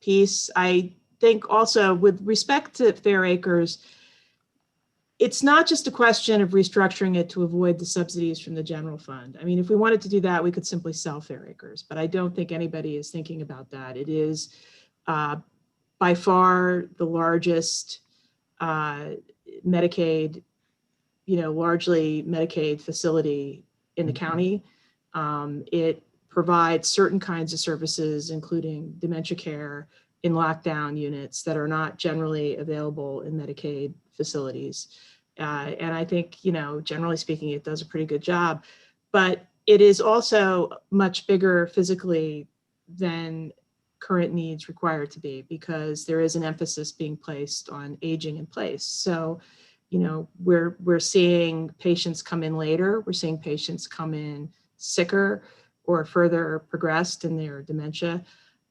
E: piece. I think also with respect to Fair Acres, it's not just a question of restructuring it to avoid the subsidies from the general fund. I mean, if we wanted to do that, we could simply sell Fair Acres, but I don't think anybody is thinking about that. It is by far the largest Medicaid, largely Medicaid facility in the county. It provides certain kinds of services, including dementia care in lockdown units that are not generally available in Medicaid facilities. And I think, generally speaking, it does a pretty good job, but it is also much bigger physically than current needs require it to be, because there is an emphasis being placed on aging in place. So, we're seeing patients come in later. We're seeing patients come in sicker or further progressed in their dementia.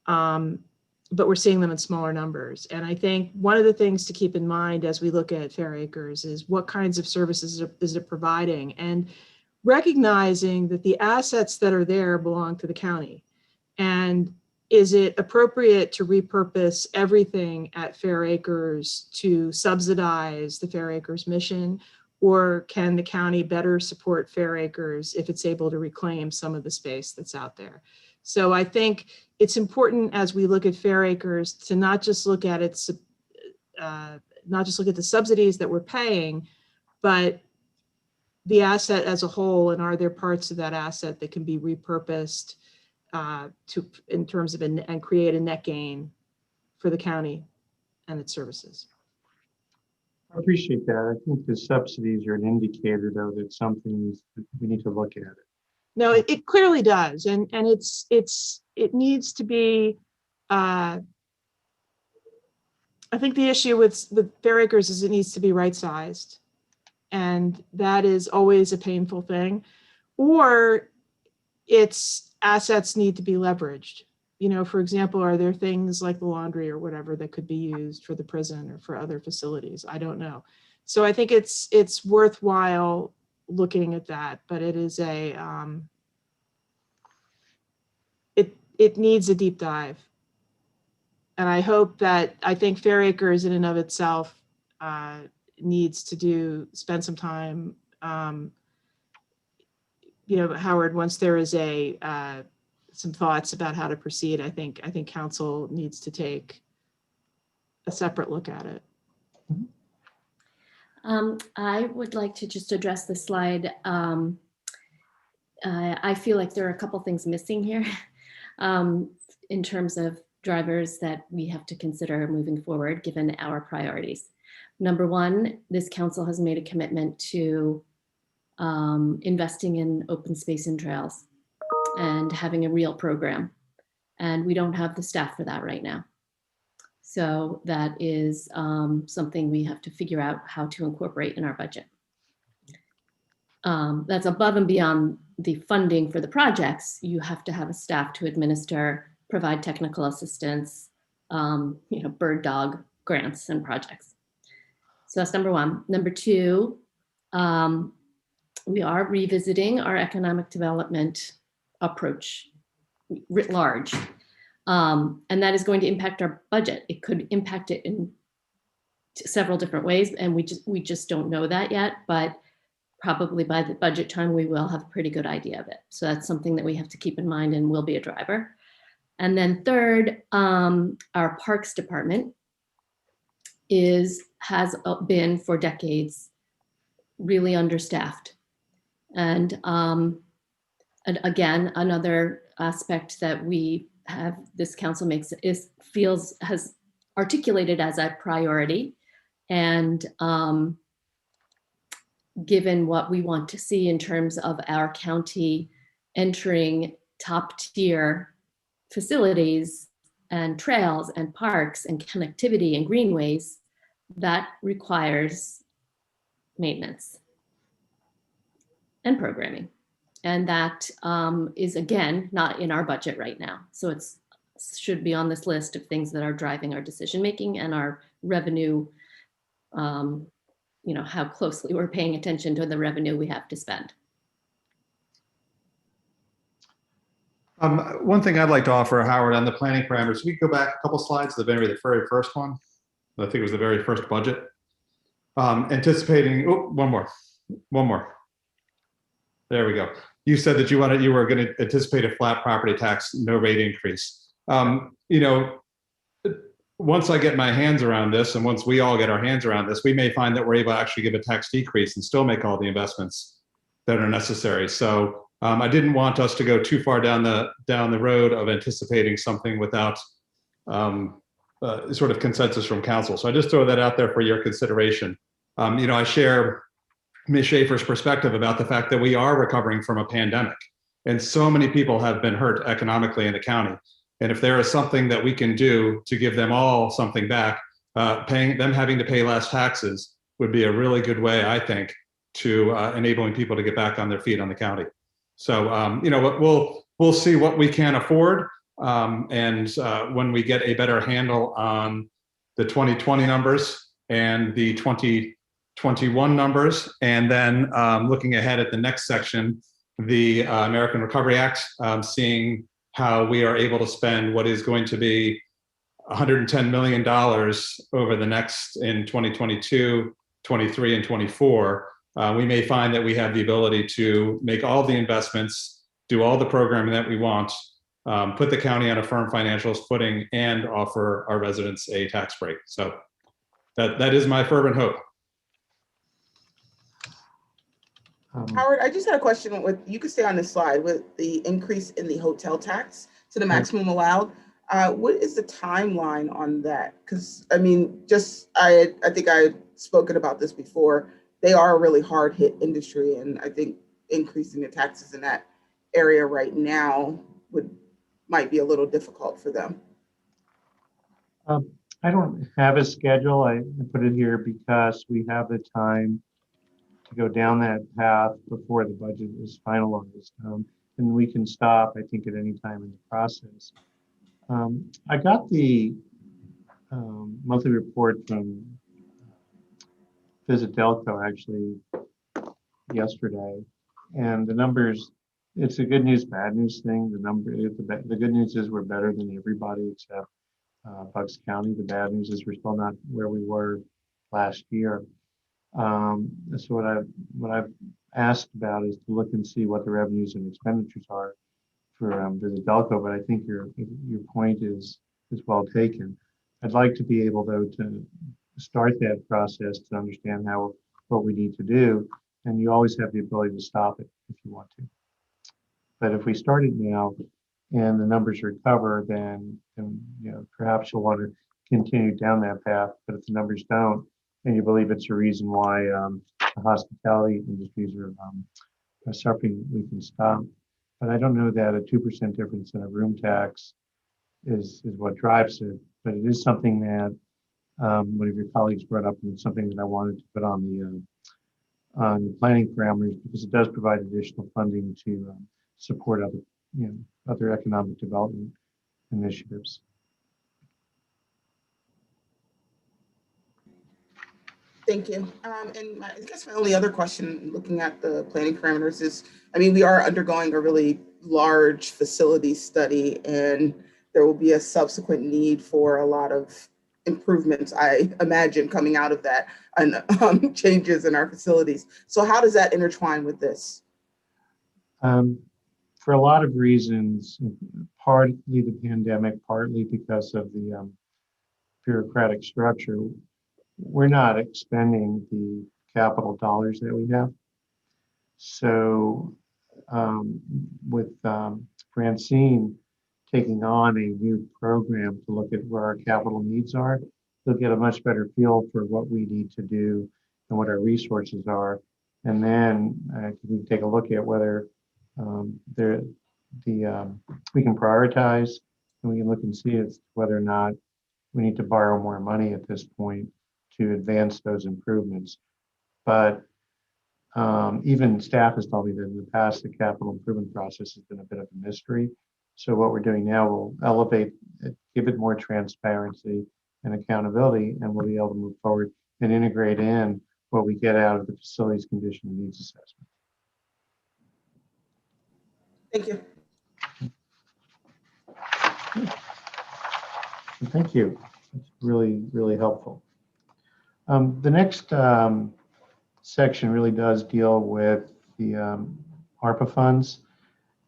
E: But we're seeing them in smaller numbers. And I think one of the things to keep in mind as we look at Fair Acres is what kinds of services is it providing, and recognizing that the assets that are there belong to the county. And is it appropriate to repurpose everything at Fair Acres to subsidize the Fair Acres mission? Or can the county better support Fair Acres if it's able to reclaim some of the space that's out there? So I think it's important as we look at Fair Acres to not just look at its, not just look at the subsidies that we're paying, but the asset as a whole, and are there parts of that asset that can be repurposed in terms of and create a net gain for the county and its services.
B: I appreciate that. I think the subsidies are an indicator, though, that something we need to look at it.
E: No, it clearly does, and it needs to be. I think the issue with Fair Acres is it needs to be right-sized, and that is always a painful thing. Or its assets need to be leveraged. For example, are there things like the laundry or whatever that could be used for the prison or for other facilities? I don't know. So I think it's worthwhile looking at that, but it is it needs a deep dive. And I hope that, I think Fair Acres in and of itself needs to spend some time, Howard, once there is some thoughts about how to proceed, I think council needs to take a separate look at it.
D: I would like to just address the slide. I feel like there are a couple things missing here in terms of drivers that we have to consider moving forward, given our priorities. Number one, this council has made a commitment to investing in open space and trails and having a real program. And we don't have the staff for that right now. So that is something we have to figure out how to incorporate in our budget. That's above and beyond the funding for the projects. You have to have a staff to administer, provide technical assistance, bird dog grants and projects. So that's number one. Number two, we are revisiting our economic development approach writ large. And that is going to impact our budget. It could impact it in several different ways, and we just don't know that yet, but probably by the budget time, we will have a pretty good idea of it. So that's something that we have to keep in mind and will be a driver. And then third, our Parks Department has been for decades really understaffed. And again, another aspect that this council has articulated as a priority. And given what we want to see in terms of our county entering top tier facilities and trails and parks and connectivity and greenways, that requires maintenance and programming. And that is, again, not in our budget right now. So it's should be on this list of things that are driving our decision making and our revenue, how closely we're paying attention to the revenue we have to spend.
C: One thing I'd like to offer, Howard, on the planning parameters, we could go back a couple slides to the very first one. I think it was the very first budget. Anticipating, one more. There we go. You said that you were going to anticipate a flat property tax, no rate increase. Once I get my hands around this, and once we all get our hands around this, we may find that we're able to actually give a tax decrease and still make all the investments that are necessary. So I didn't want us to go too far down the road of anticipating something without sort of consensus from council. So I just throw that out there for your consideration. I share Ms. Schaefer's perspective about the fact that we are recovering from a pandemic, and so many people have been hurt economically in the county. And if there is something that we can do to give them all something back, having to pay less taxes would be a really good way, I think, to enabling people to get back on their feet on the county. So, we'll see what we can afford. And when we get a better handle on the 2020 numbers and the 2021 numbers, and then looking ahead at the next section, the American Recovery Act, seeing how we are able to spend what is going to be $110 million over the next in 2022, 23, and 24. We may find that we have the ability to make all the investments, do all the programming that we want, put the county on a firm financial footing, and offer our residents a tax break. So that is my fervent hope.
H: Howard, I just had a question. You could stay on this slide with the increase in the hotel tax to the maximum allowed. What is the timeline on that? Because I mean, I think I had spoken about this before. They are a really hard hit industry, and I think increasing the taxes in that area right now might be a little difficult for them.
B: I don't have a schedule. I put it here because we have the time to go down that path before the budget is finalized. And we can stop, I think, at any time in the process. I got the monthly report from Visit Delco actually yesterday, and the numbers, it's a good news, bad news thing. The good news is we're better than everybody except Bucks County. The bad news is we're still not where we were last year. So what I've asked about is to look and see what the revenues and expenditures are for Visit Delco, but I think your point is well taken. I'd like to be able, though, to start that process to understand what we need to do, and you always have the ability to stop it if you want to. But if we start it now and the numbers recover, then perhaps you'll want to continue down that path. But if the numbers don't, and you believe it's a reason why the hospitality industries are suffering, we can stop. But I don't know that a 2% difference in a room tax is what drives it. But it is something that one of your colleagues brought up, and it's something that I wanted to put on the planning parameters, because it does provide additional funding to support other economic development initiatives.
H: Thank you. And I guess my only other question, looking at the planning parameters, is, I mean, we are undergoing a really large facility study, and there will be a subsequent need for a lot of improvements, I imagine, coming out of that, and changes in our facilities. So how does that intertwine with this?
B: For a lot of reasons, partly the pandemic, partly because of the bureaucratic structure, we're not expending the capital dollars that we have. So with Francine taking on a new program to look at where our capital needs are, they'll get a much better feel for what we need to do and what our resources are. And then we can take a look at whether we can prioritize, and we can look and see whether or not we need to borrow more money at this point to advance those improvements. But even staff has told me that in the past, the capital improvement process has been a bit of a mystery. So what we're doing now will elevate it, give it more transparency and accountability, and we'll be able to move forward and integrate in what we get out of the facilities condition and needs assessment.
H: Thank you.
B: Thank you. It's really, really helpful. The next section really does deal with the Harpa Funds.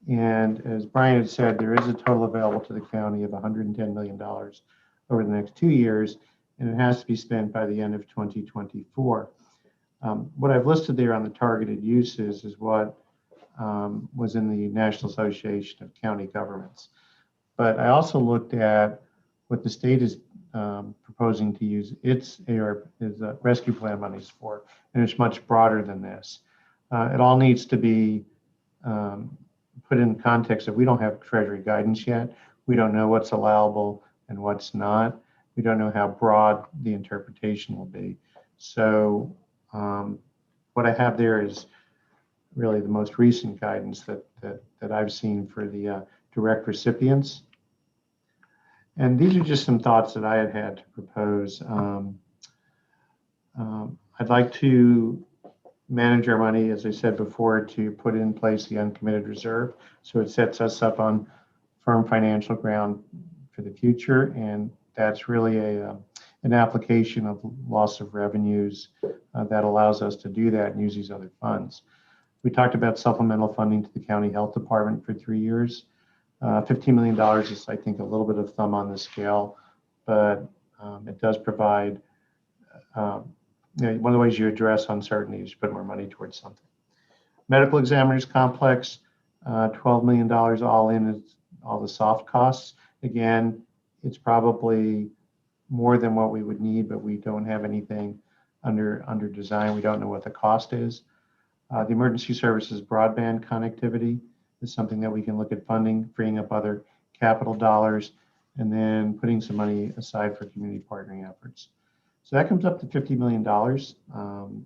B: And as Brian had said, there is a total available to the county of $110 million over the next 2 years, and it has to be spent by the end of 2024. What I've listed there on the targeted uses is what was in the National Association of County Governments. But I also looked at what the state is proposing to use its rescue plan monies for, and it's much broader than this. It all needs to be put in context of we don't have Treasury guidance yet. We don't know what's allowable and what's not. We don't know how broad the interpretation will be. So what I have there is really the most recent guidance that I've seen for the direct recipients. And these are just some thoughts that I had to propose. I'd like to manage our money, as I said before, to put in place the uncommitted reserve. So it sets us up on firm financial ground for the future. And that's really an application of loss of revenues that allows us to do that and use these other funds. We talked about supplemental funding to the county health department for 3 years. $15 million is, I think, a little bit of thumb on the scale, but it does provide, one of the ways you address uncertainty is to put more money towards something. Medical examiners complex, $12 million all in, is all the soft costs. Again, it's probably more than what we would need, but we don't have anything under design. We don't know what the cost is. The emergency services broadband connectivity is something that we can look at funding, freeing up other capital dollars, and then putting some money aside for community partnering efforts. So that comes up to $50 million.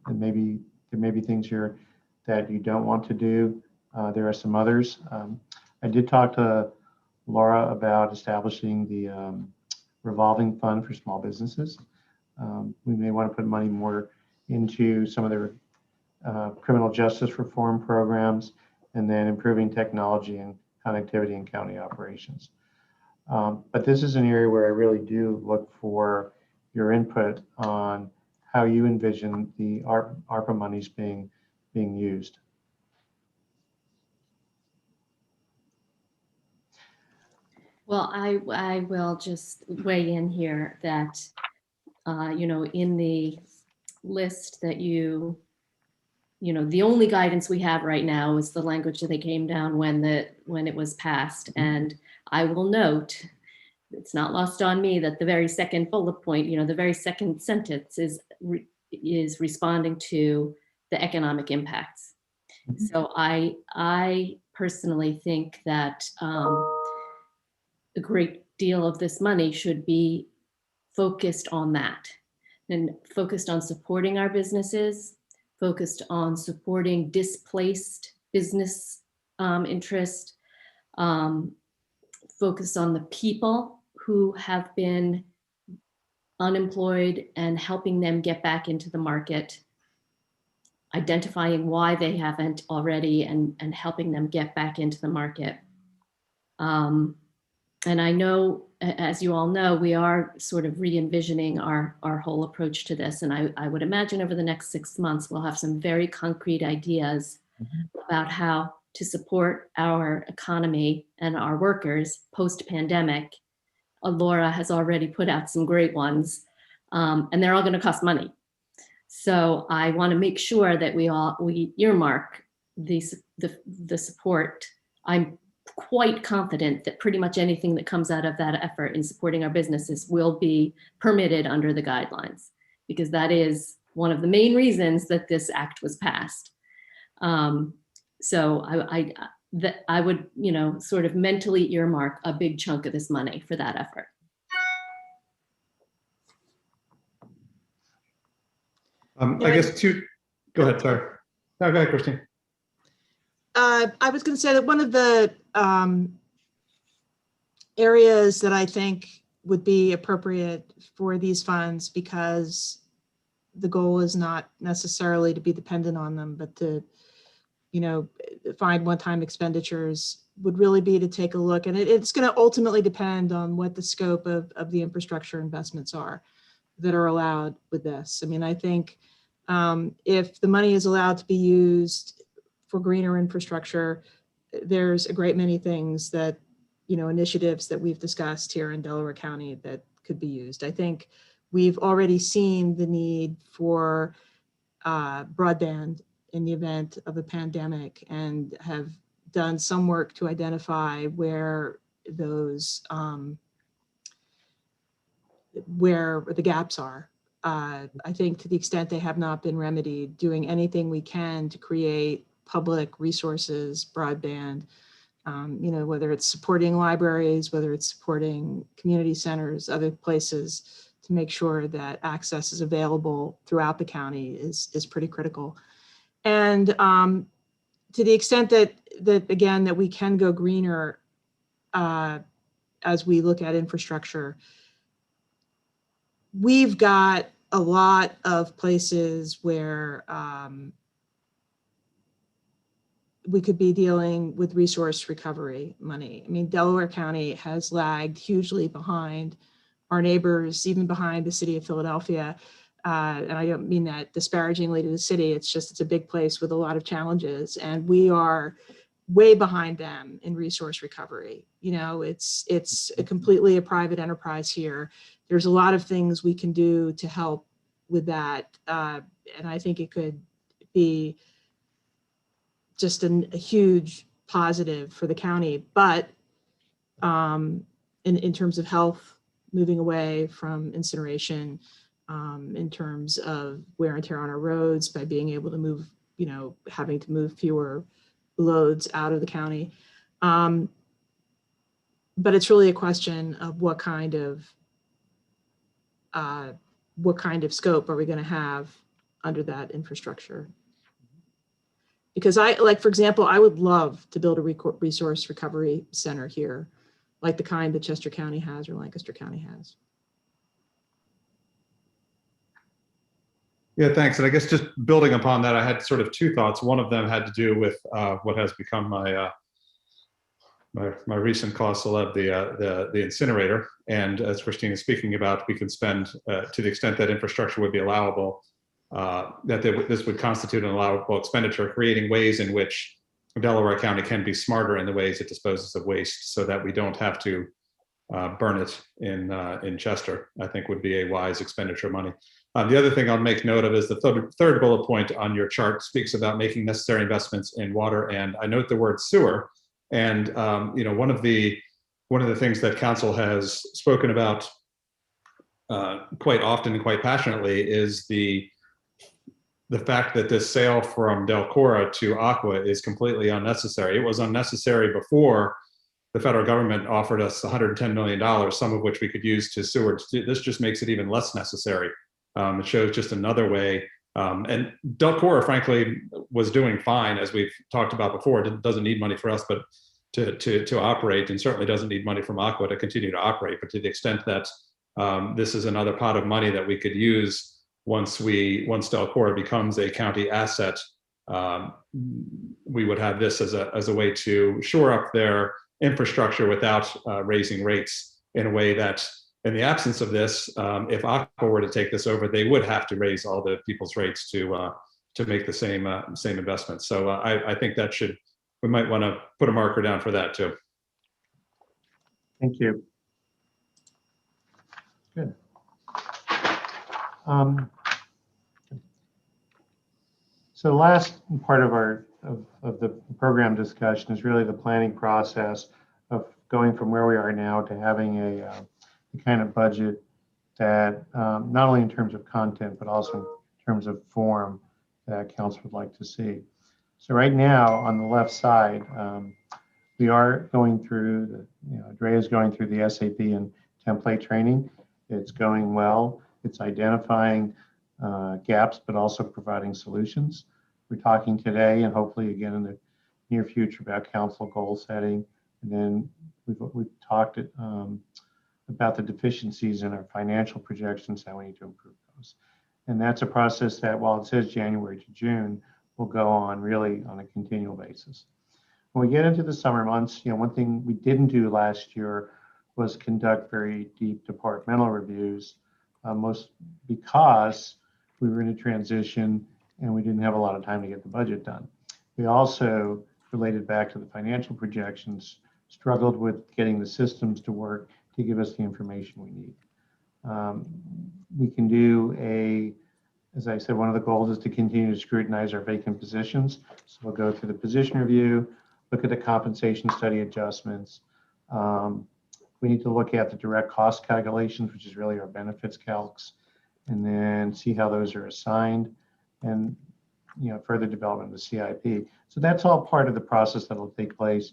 B: And maybe there may be things here that you don't want to do. There are some others. I did talk to Laura about establishing the revolving fund for small businesses. We may want to put money more into some of their criminal justice reform programs, and then improving technology and connectivity in county operations. But this is an area where I really do look for your input on how you envision the ARPA monies being used.
D: Well, I will just weigh in here that, in the list that the only guidance we have right now is the language that they came down when it was passed. And I will note, it's not lost on me that the very second bullet point, the very second sentence is responding to the economic impacts. So I personally think that a great deal of this money should be focused on that, and focused on supporting our businesses, focused on supporting displaced business interest, focused on the people who have been unemployed and helping them get back into the market, identifying why they haven't already and helping them get back into the market. And I know, as you all know, we are sort of re-envisioning our whole approach to this. And I would imagine over the next 6 months, we'll have some very concrete ideas about how to support our economy and our workers post-pandemic. Laura has already put out some great ones, and they're all going to cost money. So I want to make sure that we earmark the support. I'm quite confident that pretty much anything that comes out of that effort in supporting our businesses will be permitted under the guidelines, because that is one of the main reasons that this act was passed. So I would, sort of mentally earmark a big chunk of this money for that effort.
C: I guess go ahead, sorry. No, go ahead, Christine.
E: I was going to say that one of the areas that I think would be appropriate for these funds, because the goal is not necessarily to be dependent on them, but to, find one-time expenditures, would really be to take a look. And it's going to ultimately depend on what the scope of the infrastructure investments are that are allowed with this. I mean, I think if the money is allowed to be used for greener infrastructure, there's a great many things that, initiatives that we've discussed here in Delaware County that could be used. I think we've already seen the need for broadband in the event of a pandemic, and have done some work to identify where those where the gaps are. I think to the extent they have not been remedied, doing anything we can to create public resources, broadband, whether it's supporting libraries, whether it's supporting community centers, other places, to make sure that access is available throughout the county is pretty critical. And to the extent that again, that we can go greener as we look at infrastructure, we've got a lot of places where we could be dealing with resource recovery money. I mean, Delaware County has lagged hugely behind our neighbors, even behind the city of Philadelphia. And I don't mean that disparagingly to the city. It's just, it's a big place with a lot of challenges, and we are way behind them in resource recovery. It's completely a private enterprise here. There's a lot of things we can do to help with that. And I think it could be just a huge positive for the county. But in terms of health, moving away from incineration, in terms of wear and tear on our roads, by being able to move, having to move fewer loads out of the county. But it's really a question of what kind of scope are we going to have under that infrastructure? Because for example, I would love to build a resource recovery center here, like the kind that Chester County has or Lancaster County has.
C: Yeah, thanks. And I guess just building upon that, I had sort of two thoughts. One of them had to do with what has become my recent cause célèbre, the incinerator. And as Christine is speaking about, we can spend to the extent that infrastructure would be allowable, this would constitute an allowable expenditure, creating ways in which Delaware County can be smarter in the ways it disposes of waste, so that we don't have to burn it in Chester. I think would be a wise expenditure of money. The other thing I'll make note of is the third bullet point on your chart speaks about making necessary investments in water, and I note the word sewer. And one of the things that council has spoken about quite often and quite passionately is the fact that this sale from Delcora to Aqua is completely unnecessary. It was unnecessary before the federal government offered us $110 million, some of which we could use to sewer. This just makes it even less necessary. It shows just another way. And Delcora, frankly, was doing fine, as we've talked about before. It doesn't need money for us, but to operate, and certainly doesn't need money from Aqua to continue to operate. But to the extent that this is another pot of money that we could use once Delcora becomes a county asset, we would have this as a way to shore up their infrastructure without raising rates in a way that, in the absence of this, if Aqua were to take this over, they would have to raise all the people's rates to make the same investment. So I think that we might want to put a marker down for that too.
B: Thank you. Good. So the last part of the program discussion is really the planning process of going from where we are now to having a kind of budget that not only in terms of content, but also in terms of form that council would like to see. So right now on the left side, we are going through, Drea is going through the SAP and template training. It's going well. It's identifying gaps, but also providing solutions. We're talking today and hopefully again in the near future about council goal setting. And then we've talked about the deficiencies in our financial projections, how we need to improve those. And that's a process that, while it says January to June, will go on really on a continual basis. When we get into the summer months, one thing we didn't do last year was conduct very deep departmental reviews, most because we were in a transition and we didn't have a lot of time to get the budget done. We also, related back to the financial projections, struggled with getting the systems to work to give us the information we need. We can do as I said, one of the goals is to continue to scrutinize our vacant positions. So we'll go through the position review, look at the compensation study adjustments. We need to look at the direct cost calculations, which is really our benefits calcs, and then see how those are assigned, and further development of the CIP. So that's all part of the process that will take place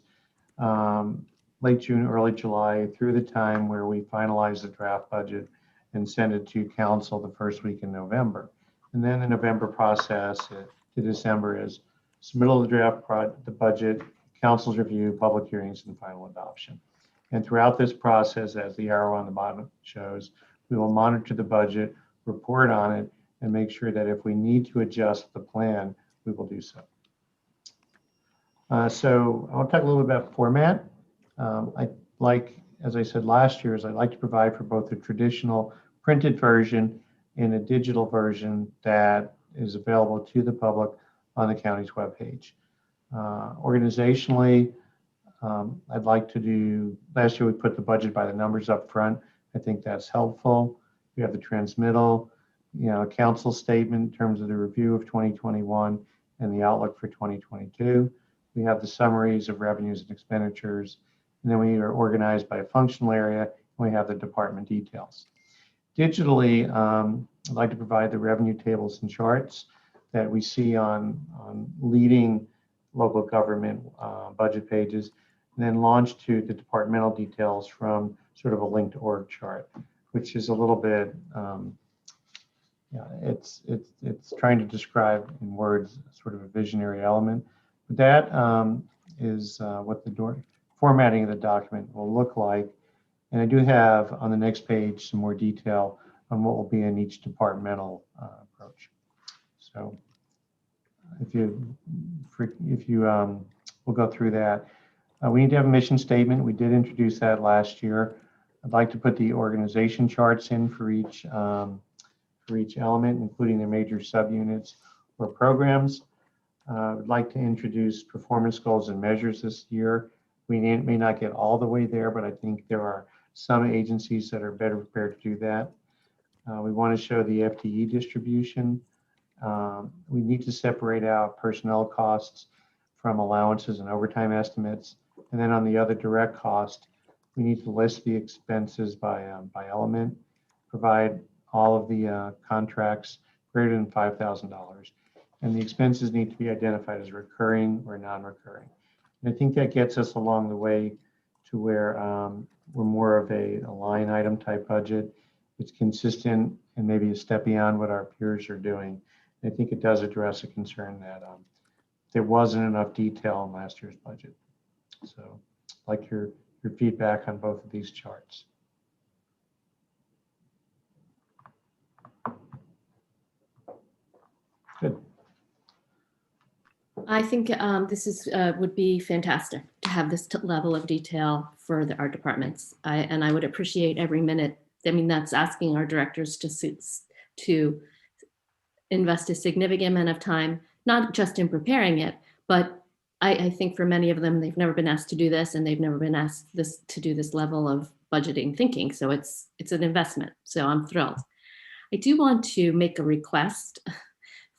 B: late June, early July, through the time where we finalize the draft budget and send it to council the first week in November. And then the November process to December is submittal of the draft the budget, council's review, public hearings, and final adoption. And throughout this process, as the arrow on the bottom shows, we will monitor the budget, report on it, and make sure that if we need to adjust the plan, we will do so. So I want to talk a little bit about format. As I said last year, I like to provide for both a traditional printed version and a digital version that is available to the public on the county's webpage. Organizationally, I'd like to do, last year we put the budget by the numbers up front. I think that's helpful. We have the transmittal, council statement in terms of the review of 2021 and the outlook for 2022. We have the summaries of revenues and expenditures, and then we are organized by a functional area, and we have the department details. Digitally, I'd like to provide the revenue tables and charts that we see on leading local government budget pages, and then launch to the departmental details from sort of a linked org chart, which is a little bit, it's trying to describe in words sort of a visionary element. But that is what the formatting of the document will look like. And I do have on the next page some more detail on what will be in each departmental approach. So if you we'll go through that. We need to have a mission statement. We did introduce that last year. I'd like to put the organization charts in for each element, including their major subunits or programs. I'd like to introduce performance goals and measures this year. We may not get all the way there, but I think there are some agencies that are better prepared to do that. We want to show the FTE distribution. We need to separate out personnel costs from allowances and overtime estimates. And then on the other direct cost, we need to list the expenses by element, provide all of the contracts greater than $5,000. And the expenses need to be identified as recurring or non-recurring. And I think that gets us along the way to where we're more of a line item type budget. It's consistent and maybe a step beyond what our peers are doing. And I think it does address a concern that there wasn't enough detail in last year's budget. So I'd like your feedback on both of these charts. Good.
D: I think this would be fantastic to have this level of detail for our departments. And I would appreciate every minute. I mean, that's asking our directors to invest a significant amount of time, not just in preparing it, but I think for many of them, they've never been asked to do this, and they've never been asked to do this level of budgeting thinking. So it's an investment. So I'm thrilled. I do want to make a request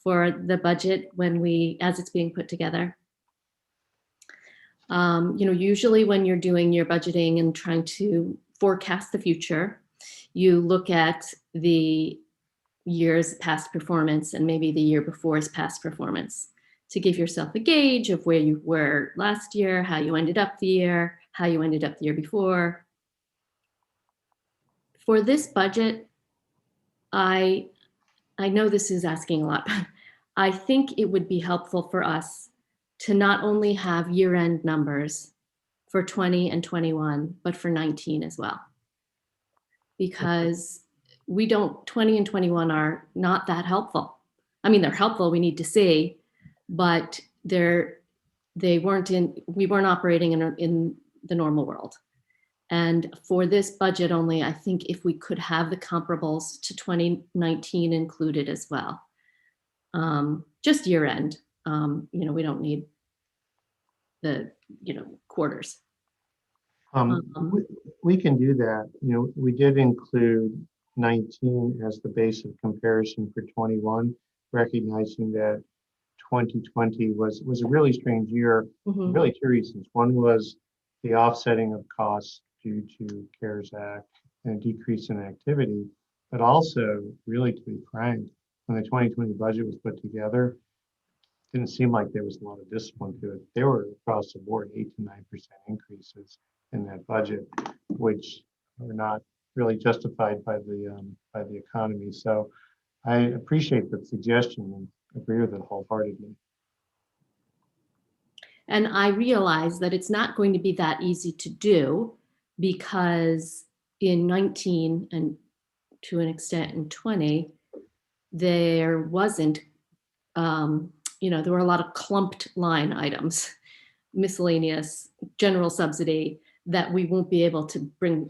D: for the budget as it's being put together. Usually when you're doing your budgeting and trying to forecast the future, you look at the year's past performance and maybe the year before's past performance to give yourself a gauge of where you were last year, how you ended up the year, how you ended up the year before. For this budget, I know this is asking a lot, but I think it would be helpful for us to not only have year-end numbers, for 20 and 21, but for 19 as well. Because 20 and 21 are not that helpful. I mean, they're helpful, we need to see, but we weren't operating in the normal world. And for this budget only, I think if we could have the comparables to 2019 included as well. Just year end, we don't need the, quarters.
B: We can do that. We did include 19 as the base of comparison for 21, recognizing that 2020 was a really strange year,
D: Mhm.
B: really two reasons. One was the offsetting of costs due to CARES Act and a decrease in activity, but also, really, to be frank, when the 2020 budget was put together, it didn't seem like there was a lot of discipline to it. There were across the board 8 to 9% increases in that budget, which are not really justified by the economy. So I appreciate the suggestion and agree with it wholeheartedly.
D: And I realize that it's not going to be that easy to do, because in 19 and to an extent in 20, there wasn't, there were a lot of clumped line items, miscellaneous, general subsidy, that we won't be able to bring,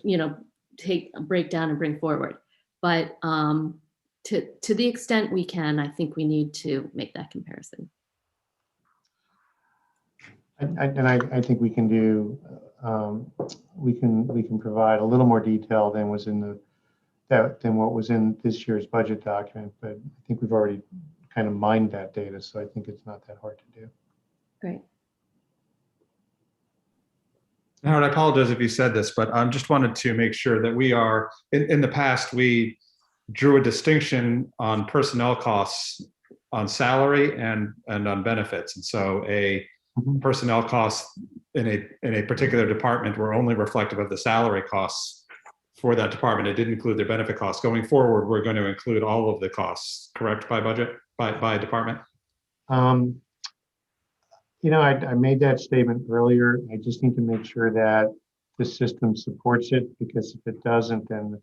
D: take a breakdown and bring forward. But to the extent we can, I think we need to make that comparison.
B: I think we can do, we can provide a little more detail than was in than what was in this year's budget document, but I think we've already kind of mined that data, so I think it's not that hard to do.
D: Great.
C: Howard, I apologize if you said this, but I just wanted to make sure that we are, in the past, we drew a distinction on personnel costs on salary and on benefits. And so personnel costs in a particular department were only reflective of the salary costs for that department. It didn't include their benefit costs. Going forward, we're going to include all of the costs, correct, by budget, by department?
B: I made that statement earlier. I just need to make sure that the system supports it, because if it doesn't, then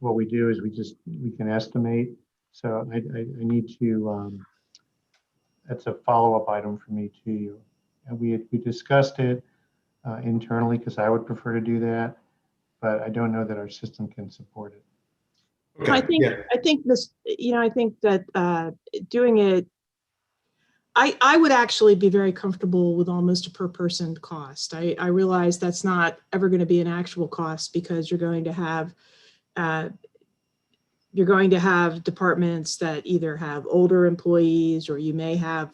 B: what we do is we can estimate. So I need to, that's a follow-up item for me to you. And we discussed it internally, because I would prefer to do that, but I don't know that our system can support it.
C: Okay.
E: I think that doing it, I would actually be very comfortable with almost a per person cost. I realize that's not ever going to be an actual cost, because you're going to have departments that either have older employees, or you may have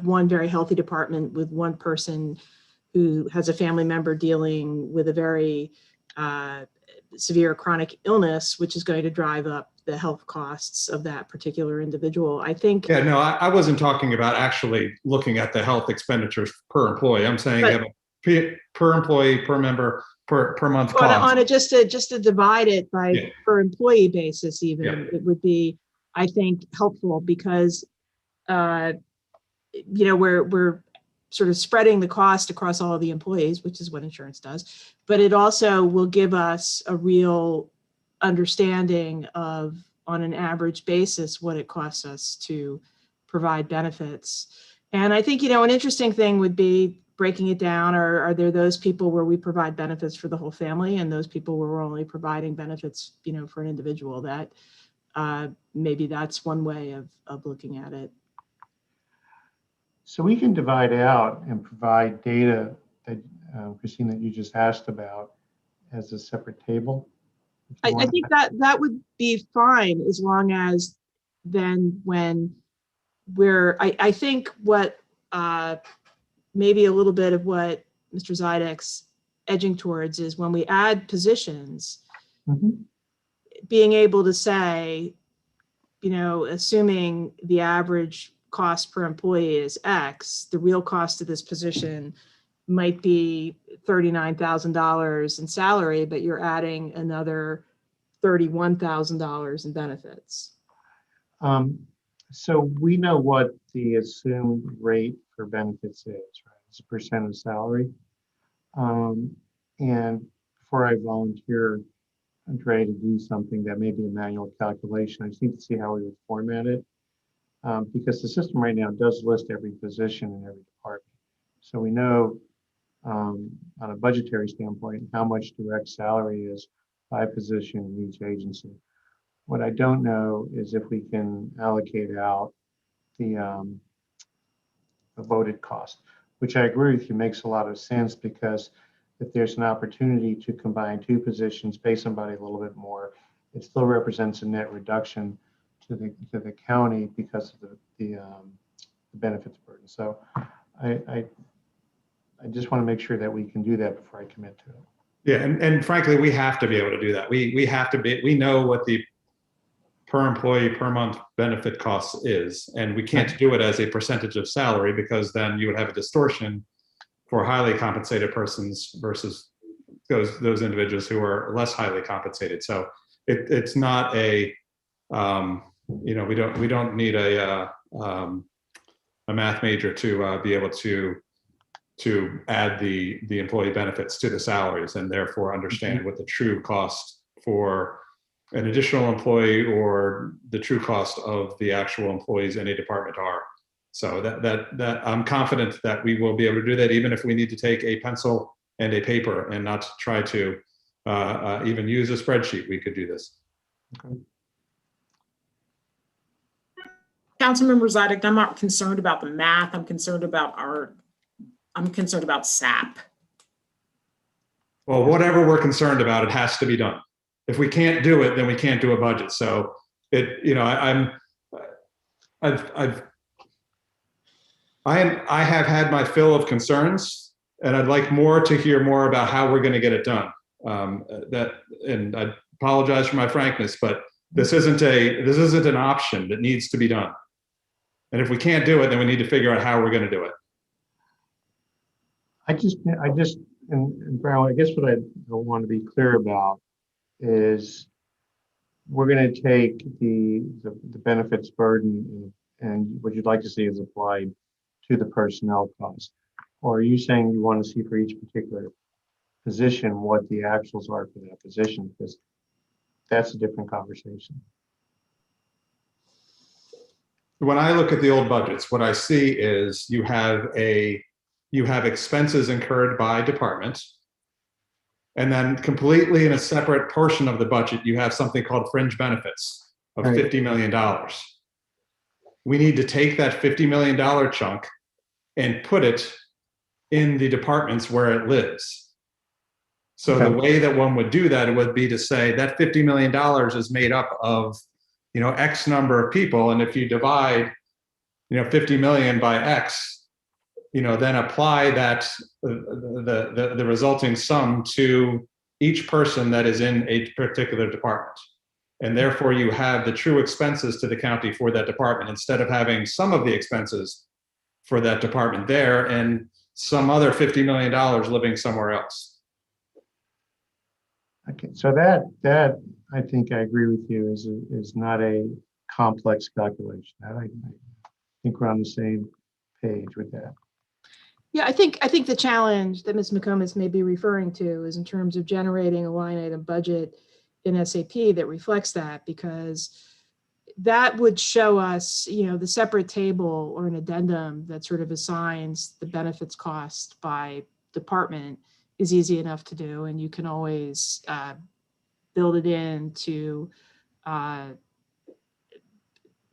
E: one very healthy department with one person who has a family member dealing with a very severe chronic illness, which is going to drive up the health costs of that particular individual. I think.
C: Yeah, no, I wasn't talking about actually looking at the health expenditures per employee. I'm saying per employee, per member, per month cost.
E: On a just to divide it by per employee basis, even it would be, I think, helpful, because we're sort of spreading the cost across all of the employees, which is what insurance does, but it also will give us a real understanding of, on an average basis, what it costs us to provide benefits. And I think, an interesting thing would be breaking it down. Are there those people where we provide benefits for the whole family, and those people where we're only providing benefits, for an individual? That maybe that's one way of looking at it.
B: So we can divide out and provide data that, Christine, that you just asked about as a separate table.
E: I think that would be fine, as long as then when I think what maybe a little bit of what Mr. Zidek's edging towards is, when we add positions, being able to say, assuming the average cost per employee is X, the real cost of this position might be $39,000 in salary, but you're adding another $31,000 in benefits.
B: So we know what the assumed rate for benefits is, right? It's a percent of salary. And before I volunteer Andre to do something that may be a manual calculation, I just need to see how we would format it. Because the system right now does list every position in every department. So we know on a budgetary standpoint how much direct salary is by position in each agency. What I don't know is if we can allocate out the voted cost, which I agree with you makes a lot of sense, because if there's an opportunity to combine two positions, pay somebody a little bit more, it still represents a net reduction to the county because of the benefits burden. So I just want to make sure that we can do that before I commit to it.
C: Yeah, and frankly, we have to be able to do that. We have to be, we know what the per employee per month benefit cost is, and we can't do it as a percentage of salary, because then you would have a distortion for highly compensated persons versus those individuals who are less highly compensated. So it's not a you know, we don't need a math major to be able to add the employee benefits to the salaries, and therefore understand what the true cost for an additional employee or the true cost of the actual employees in a department are. So that I'm confident that we will be able to do that, even if we need to take a pencil and a paper and not try to even use a spreadsheet. We could do this.
B: Okay.
G: Councilmember Zidek, I'm not concerned about the math. I'm concerned about SAP.
C: Well, whatever we're concerned about, it has to be done. If we can't do it, then we can't do a budget. So you know, I have had my fill of concerns, and I'd like more to hear more about how we're going to get it done. And I apologize for my frankness, but this isn't an option that needs to be done. And if we can't do it, then we need to figure out how we're going to do it.
B: And Brown, I guess what I want to be clear about is we're going to take the benefits burden and what you'd like to see is applied to the personnel cost. Or are you saying you want to see for each particular position what the actuals are for that position? Because that's a different conversation.
C: When I look at the old budgets, what I see is you have expenses incurred by department, and then completely in a separate portion of the budget, you have something called fringe benefits of
B: Right.
C: $50 million. We need to take that $50 million chunk and put it in the departments where it lives. So
B: Okay.
C: the way that one would do that would be to say that $50 million is made up of, you know, X number of people. And if you divide, you know, 50 million by X, you know, then apply that the resulting sum to each person that is in a particular department. And therefore you have the true expenses to the county for that department, instead of having some of the expenses for that department there and some other $50 million living somewhere else.
B: Okay, so that I think I agree with you is not a complex calculation. I think we're on the same page with that.
E: Yeah, I think the challenge that Ms. McComas may be referring to is in terms of generating a line item budget in SAP that reflects that, because that would show us, you know, the separate table or an addendum that sort of assigns the benefits cost by department is easy enough to do, and you can always build it into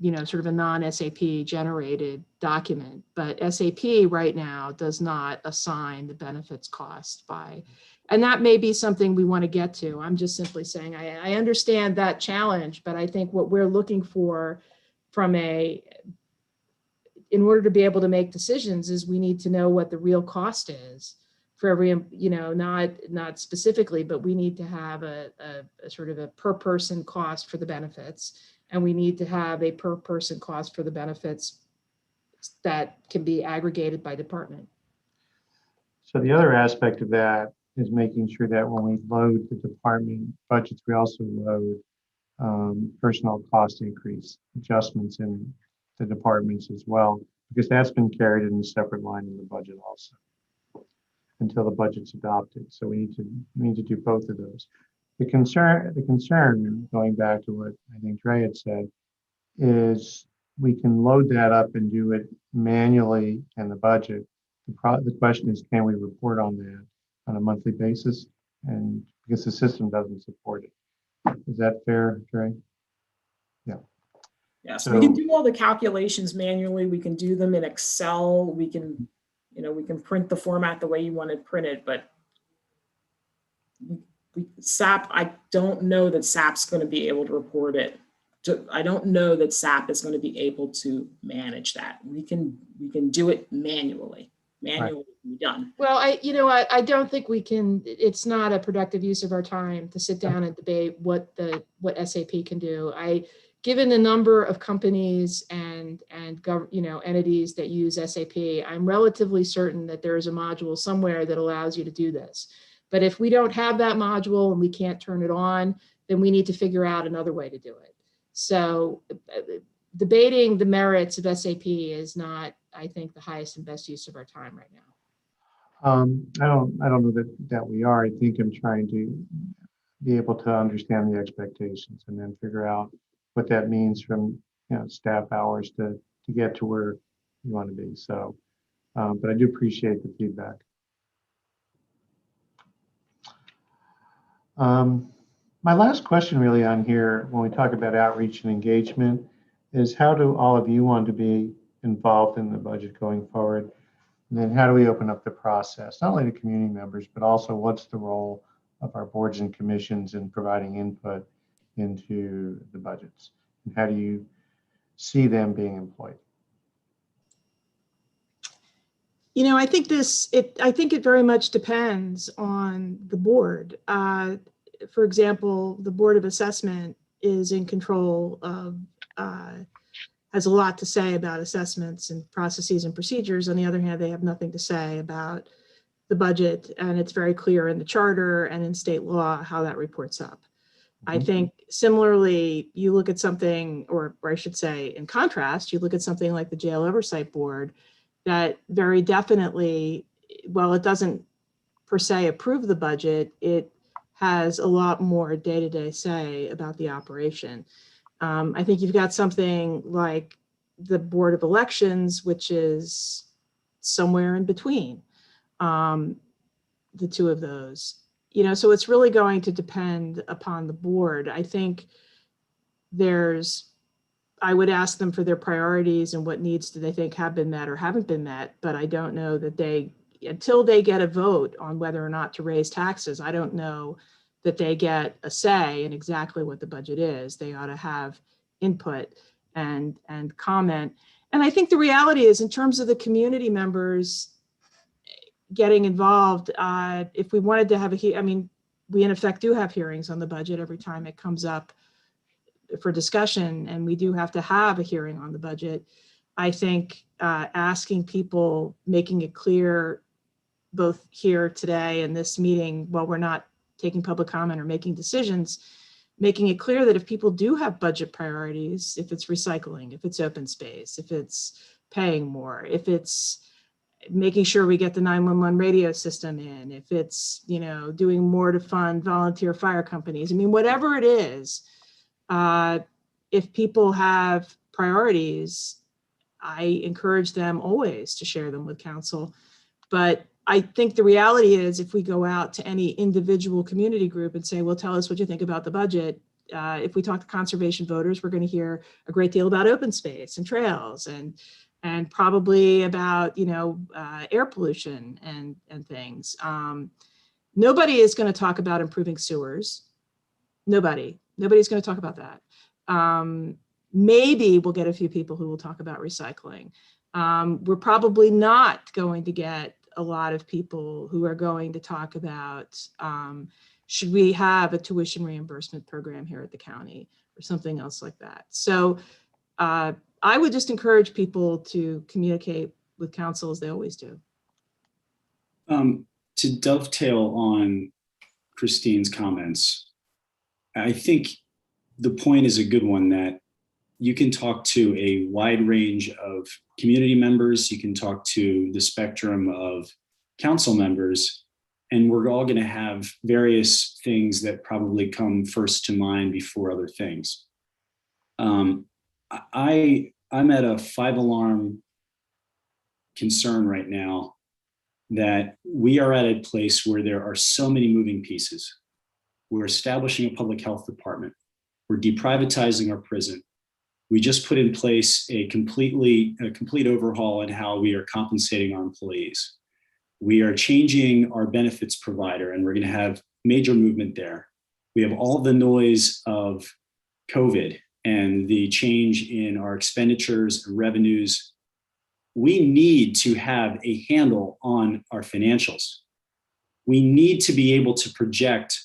E: you know, sort of a non-SAP generated document. But SAP right now does not assign the benefits cost by, and that may be something we want to get to. I'm just simply saying I understand that challenge, but I think what we're looking for in order to be able to make decisions is we need to know what the real cost is for every, you know, not specifically, but we need to have a sort of a per person cost for the benefits. And we need to have a per person cost for the benefits that can be aggregated by department.
B: So the other aspect of that is making sure that when we load the department budgets, we also load personnel cost increase adjustments in the departments as well, because that's been carried in a separate line in the budget also. until the budget's adopted. So we need to do both of those. The concern, going back to what I think Trey had said, is we can load that up and do it manually in the budget. The question is, can we report on that on a monthly basis? And because the system doesn't support it. Is that fair, Trey? Yeah.
G: Yes,
B: So,
G: we can do all the calculations manually. We can do them in Excel. We can, we can print the format the way you want it printed, but SAP, I don't know that SAP's going to be able to report it. I don't know that SAP is going to be able to manage that. We can do it manually. Manually can be done.
E: Well, I don't think we can. It's not a productive use of our time to sit down and debate what SAP can do. Given the number of companies and entities that use SAP, I'm relatively certain that there is a module somewhere that allows you to do this. But if we don't have that module and we can't turn it on, then we need to figure out another way to do it. So debating the merits of SAP is not, I think, the highest and best use of our time right now.
B: I don't know that we are. I think I'm trying to be able to understand the expectations and then figure out what that means from staff hours to get to where you want to be. So, but I do appreciate the feedback. My last question really on here, when we talk about outreach and engagement, is how do all of you want to be involved in the budget going forward? And then how do we open up the process, not only to community members, but also what's the role of our boards and commissions in providing input into the budgets? And how do you see them being employed?
E: I think it very much depends on the board. For example, the Board of Assessment is in control of, has a lot to say about assessments and processes and procedures. On the other hand, they have nothing to say about the budget, and it's very clear in the charter and in state law how that reports up. I think similarly, you look at something, or I should say, in contrast, you look at something like the Jail Oversight Board that very definitely, while it doesn't per se approve the budget, it has a lot more day-to-day say about the operation. I think you've got something like the Board of Elections, which is somewhere in between the two of those. So it's really going to depend upon the board. I think I would ask them for their priorities and what needs do they think have been met or haven't been met, but I don't know that until they get a vote on whether or not to raise taxes, I don't know that they get a say in exactly what the budget is. They ought to have input and comment. And I think the reality is, in terms of the community members getting involved, if we wanted to have we in effect do have hearings on the budget every time it comes up for discussion, and we do have to have a hearing on the budget. I think asking people, making it clear, both here today in this meeting, while we're not taking public comment or making decisions, making it clear that if people do have budget priorities, if it's recycling, if it's open space, if it's paying more, if it's making sure we get the 911 radio system in, if it's, doing more to fund volunteer fire companies, whatever it is, if people have priorities, I encourage them always to share them with council. But I think the reality is, if we go out to any individual community group and say, well, tell us what you think about the budget. If we talk to conservation voters, we're going to hear a great deal about open space and trails and probably about, air pollution and things. Nobody is going to talk about improving sewers. Nobody's going to talk about that. Maybe we'll get a few people who will talk about recycling. We're probably not going to get a lot of people who are going to talk about should we have a tuition reimbursement program here at the county or something else like that. So I would just encourage people to communicate with council as they always do.
F: To dovetail on Christine's comments, I think the point is a good one, that you can talk to a wide range of community members. You can talk to the spectrum of council members, and we're all going to have various things that probably come first to mind before other things. I'm at a 5-alarm concern right now that we are at a place where there are so many moving pieces. We're establishing a public health department. We're deprivatizing our prison. We just put in place a complete overhaul in how we are compensating our employees. We are changing our benefits provider, and we're going to have major movement there. We have all the noise of COVID and the change in our expenditures and revenues. We need to have a handle on our financials. We need to be able to project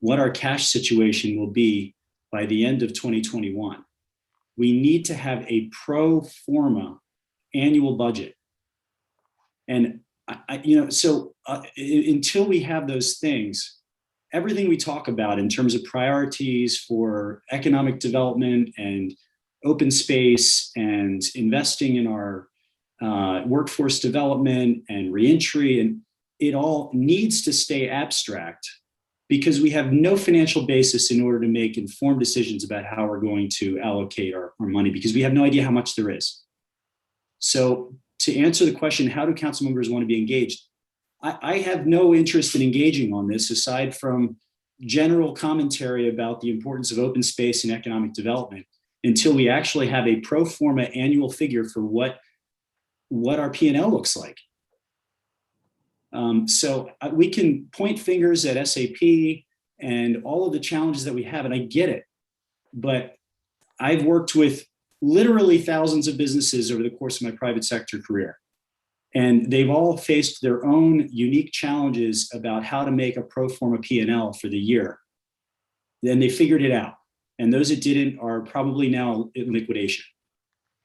F: what our cash situation will be by the end of 2021. We need to have a pro forma annual budget. And until we have those things, everything we talk about in terms of priorities for economic development and open space and investing in our workforce development and reentry, and it all needs to stay abstract because we have no financial basis in order to make informed decisions about how we're going to allocate our money, because we have no idea how much there is. So to answer the question, how do council members want to be engaged? I have no interest in engaging on this aside from general commentary about the importance of open space and economic development until we actually have a pro forma annual figure for what our P&L looks like. So we can point fingers at SAP and all of the challenges that we have, and I get it. But I've worked with literally thousands of businesses over the course of my private sector career. And they've all faced their own unique challenges about how to make a pro forma P&L for the year. Then they figured it out. And those that didn't are probably now in liquidation.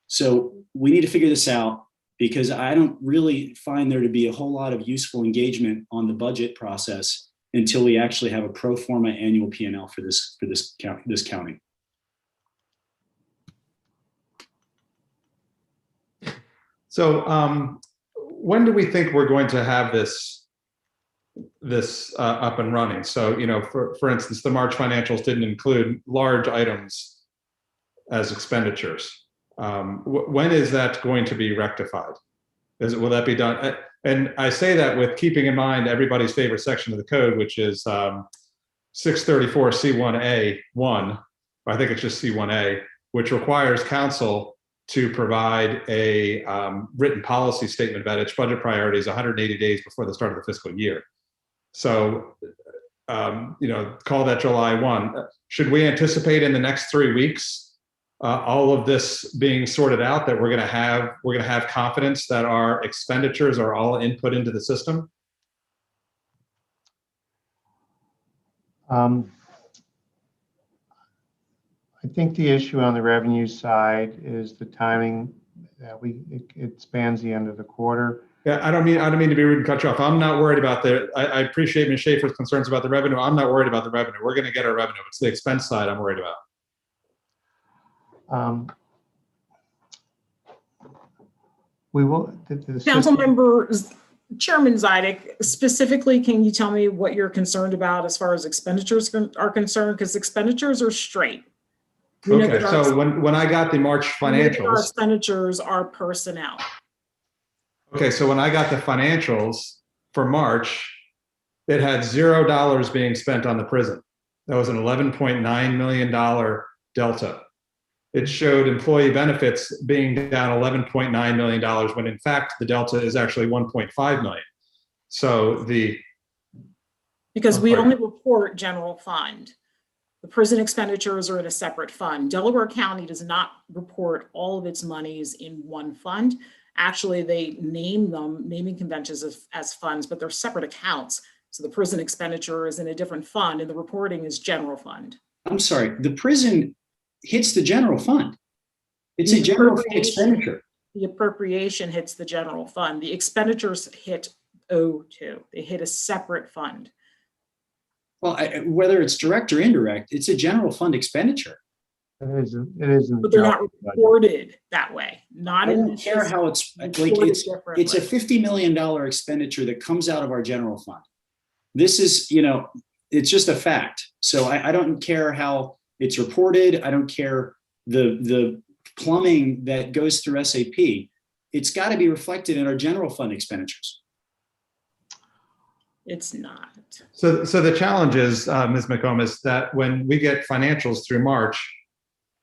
F: So we need to figure this out, because I don't really find there to be a whole lot of useful engagement on the budget process until we actually have a pro forma annual P&L for this county.
C: So when do we think we're going to have this up and running? So, for instance, the March financials didn't include large items as expenditures. When is that going to be rectified? Will that be done? And I say that with keeping in mind everybody's favorite section of the code, which is 634 C1A1, I think it's just C1A, which requires council to provide a written policy statement about its budget priorities 180 days before the start of the fiscal year. So, call that July 1. Should we anticipate in the next 3 weeks all of this being sorted out, that we're going to have confidence that our expenditures are all input into the system?
B: I think the issue on the revenue side is the timing that it spans the end of the quarter.
C: Yeah, I don't mean to be rude and cut you off. I'm not worried about I appreciate Ms. Schaefer's concerns about the revenue. I'm not worried about the revenue. We're going to get our revenue. It's the expense side I'm worried about.
B: We will.
G: Council members, Chairman Zidek, specifically, can you tell me what you're concerned about as far as expenditures are concerned? Because expenditures are straight.
C: Okay, so when I got the March financials,
G: our expenditures are personnel.
C: Okay, so when I got the financials for March, it had $0 being spent on the prison. That was an $11.9 million delta. It showed employee benefits being down $11.9 million when in fact the delta is actually $1.5 million. So
G: because we only report general fund. The prison expenditures are in a separate fund. Delaware County does not report all of its monies in one fund. Actually, they name them, naming conventions as funds, but they're separate accounts. So the prison expenditure is in a different fund and the reporting is general fund.
F: I'm sorry, the prison hits the general fund. It's a general fund expenditure.
G: The appropriation hits the general fund. The expenditures hit O2. They hit a separate fund.
F: Well, whether it's direct or indirect, it's a general fund expenditure.
B: It is in the
G: but they're not
B: capital budget.
G: reported that way. Not
F: I
G: in
F: don't care how it's like,
G: reported
F: it's a
G: differently.
F: $50 million expenditure that comes out of our general fund. This is, you know, it's just a fact. So I don't care how it's reported. I don't care the plumbing that goes through SAP. It's got to be reflected in our general fund expenditures.
G: It's not.
C: So the challenge is, Ms. McComas, that when we get financials through March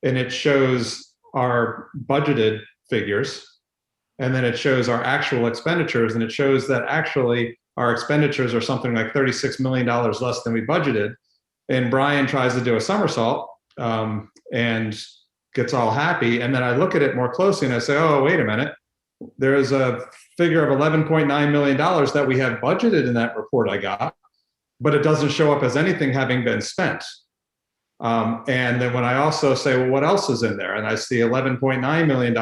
C: and it shows our budgeted figures, and then it shows our actual expenditures, and it shows that actually our expenditures are something like $36 million less than we budgeted, and Brian tries to do a somersault and gets all happy, and then I look at it more closely and I say, oh, wait a minute, there's a figure of $11.9 million that we have budgeted in that report I got, but it doesn't show up as anything having been spent. And then when I also say, well, what else is in there? And I see $11.9 million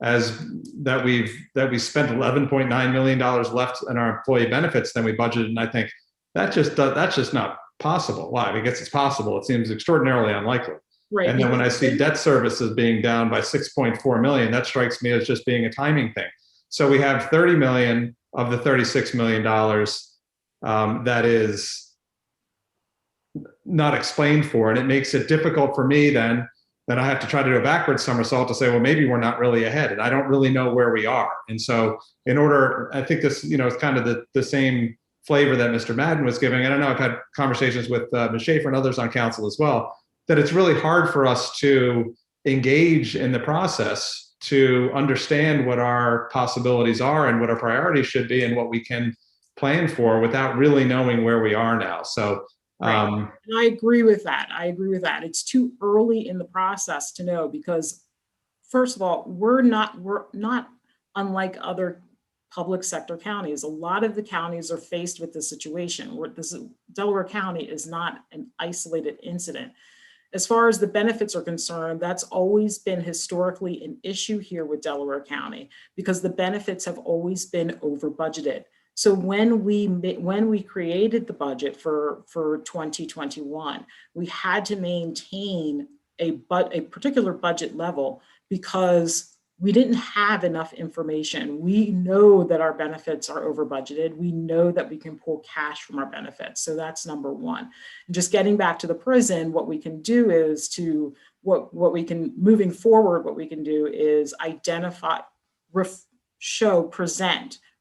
C: as that we spent $11.9 million left in our employee benefits than we budgeted. And I think that's just not possible. Why? I guess it's possible. It seems extraordinarily unlikely.
G: Right.
C: And then when I see debt services being down by 6.4 million, that strikes me as just being a timing thing. So we have 30 million of the $36 million that is not explained for, and it makes it difficult for me then I have to try to do a backwards somersault to say, well, maybe we're not really ahead, and I don't really know where we are. And so in order, I think this, you know, is kind of the same flavor that Mr. Madden was giving. And I know I've had conversations with Ms. Schaefer and others on council as well, that it's really hard for us to engage in the process to understand what our possibilities are and what our priorities should be and what we can plan for without really knowing where we are now. So
G: right. And I agree with that. It's too early in the process to know, because first of all, we're not unlike other public sector counties. A lot of the counties are faced with this situation where Delaware County is not an isolated incident. As far as the benefits are concerned, that's always been historically an issue here with Delaware County, because the benefits have always been over budgeted. So when we created the budget for 2021, we had to maintain a particular budget level because we didn't have enough information. We know that our benefits are over budgeted. We know that we can pull cash from our benefits. So that's number one. And just getting back to the prison, what we can do is moving forward, what we can do is identify,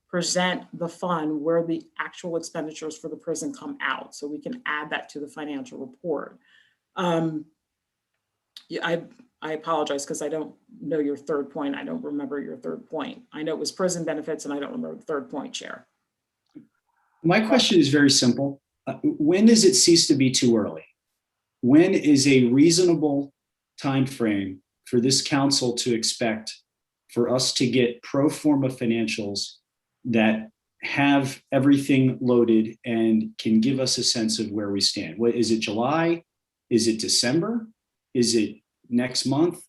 G: present the fund where the actual expenditures for the prison come out. So we can add that to the financial report. I apologize because I don't know your third point. I don't remember your third point. I know it was prison benefits and I don't remember the third point, Chair.
F: My question is very simple. When does it cease to be too early? When is a reasonable time frame for this council to expect for us to get pro forma financials that have everything loaded and can give us a sense of where we stand? What is it, July? Is it December? Is it next month?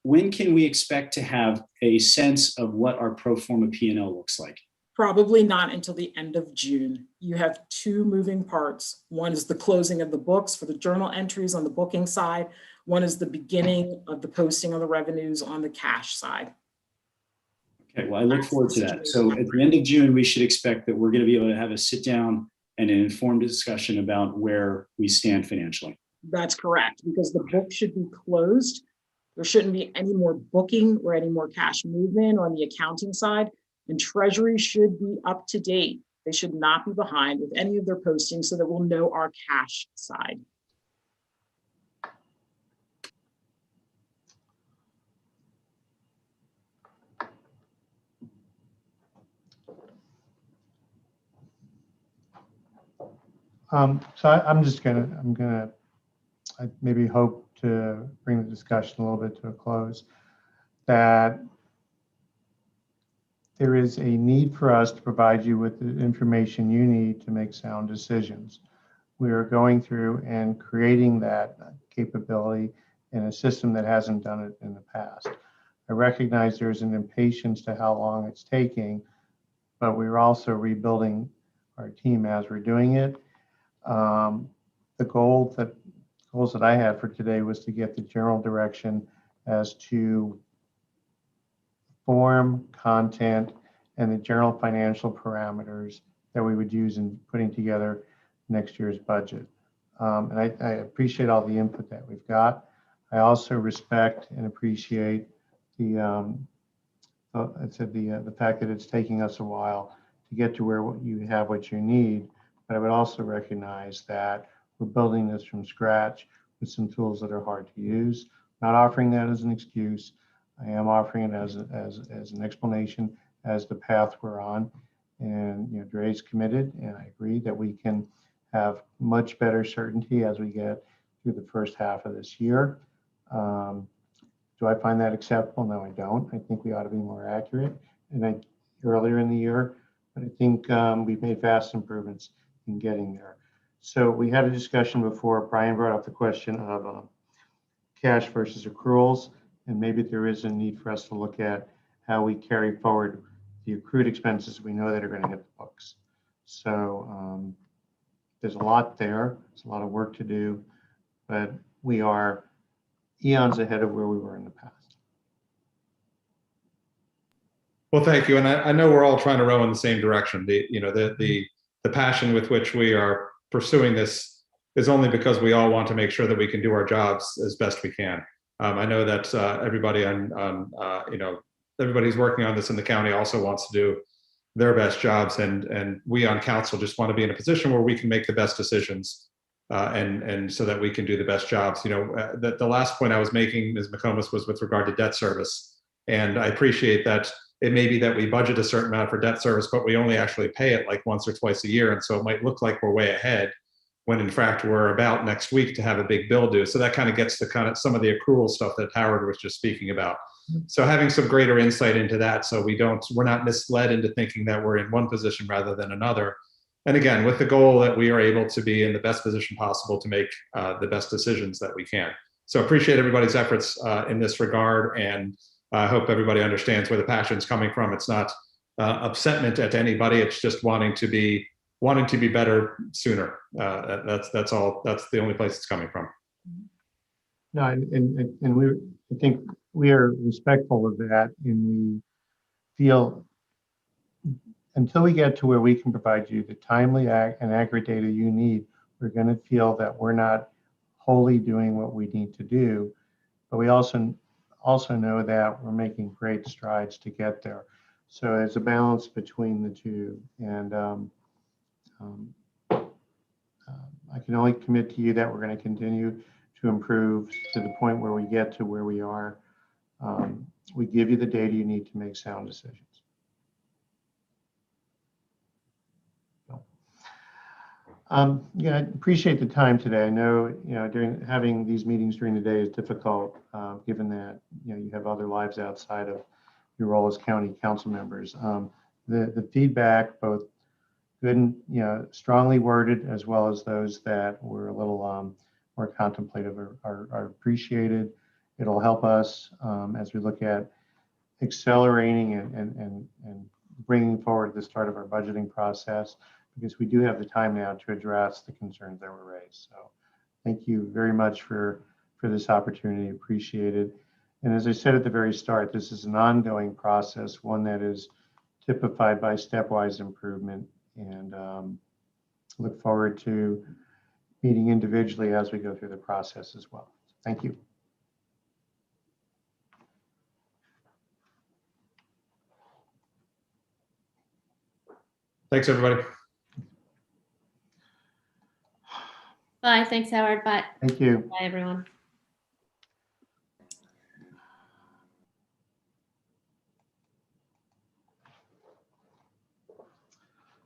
F: When can we expect to have a sense of what our pro forma P&L looks like?
G: Probably not until the end of June. You have two moving parts. One is the closing of the books for the journal entries on the booking side. One is the beginning of the posting of the revenues on the cash side.
F: Okay, well, I look forward to that. So at the end of June, we should expect that we're going to be able to have a sit down and an informed discussion about where we stand financially.
G: That's correct, because the book should be closed. There shouldn't be any more booking or any more cash movement on the accounting side, and Treasury should be up to date. They should not be behind with any of their postings so that we'll know our cash side.
B: So I'm gonna I maybe hope to bring the discussion a little bit to a close, that there is a need for us to provide you with the information you need to make sound decisions. We are going through and creating that capability in a system that hasn't done it in the past. I recognize there's an impatience to how long it's taking, but we're also rebuilding our team as we're doing it. The goal goals that I had for today was to get the general direction as to form, content, and the general financial parameters that we would use in putting together next year's budget. And I appreciate all the input that we've got. I also respect and appreciate the fact that it's taking us a while to get to where you have what you need. But I would also recognize that we're building this from scratch with some tools that are hard to use. Not offering that as an excuse. I am offering it as an explanation as the path we're on. And Dre's committed, and I agree that we can have much better certainty as we get through the first half of this year. Do I find that acceptable? No, I don't. I think we ought to be more accurate. And earlier in the year, but I think we've made vast improvements in getting there. So we had a discussion before. Brian brought up the question of cash versus accruals, and maybe there is a need for us to look at how we carry forward the accrued expenses we know that are going to hit the books. So there's a lot there. There's a lot of work to do, but we are eons ahead of where we were in the past.
C: Well, thank you. And I know we're all trying to row in the same direction. The passion with which we are pursuing this is only because we all want to make sure that we can do our jobs as best we can. I know that everybody everybody's working on this in the county also wants to do their best jobs, and we on council just want to be in a position where we can make the best decisions and so that we can do the best jobs. The last point I was making, Ms. McComas, was with regard to debt service. And I appreciate that it may be that we budget a certain amount for debt service, but we only actually pay it like once or twice a year. And so it might look like we're way ahead when in fact we're about next week to have a big bill due. So that kind of gets to some of the accrual stuff that Howard was just speaking about. So having some greater insight into that, so we're not misled into thinking that we're in one position rather than another. And again, with the goal that we are able to be in the best position possible to make the best decisions that we can. So appreciate everybody's efforts in this regard, and I hope everybody understands where the passion's coming from. It's not upsetment at anybody. It's just wanting to be better sooner. That's all. That's the only place it's coming from.
B: No, and I think we are respectful of that, and we feel until we get to where we can provide you the timely and accurate data you need, we're going to feel that we're not wholly doing what we need to do, but we also know that we're making great strides to get there. So it's a balance between the two, and I can only commit to you that we're going to continue to improve to the point where we get to where we are. We give you the data you need to make sound decisions. Yeah, I appreciate the time today. I know, during having these meetings during the day is difficult, given that, you have other lives outside of your role as county council members. The feedback, both good and, strongly worded, as well as those that were a little more contemplative are appreciated. It'll help us as we look at accelerating and bringing forward the start of our budgeting process, because we do have the time now to address the concerns that were raised. So thank you very much for this opportunity. Appreciate it. And as I said at the very start, this is an ongoing process, one that is typified by stepwise improvement, and look forward to meeting individually as we go through the process as well. Thank you.
C: Thanks, everybody.
D: Bye. Thanks, Howard. Bye.
B: Thank you.
D: Bye, everyone.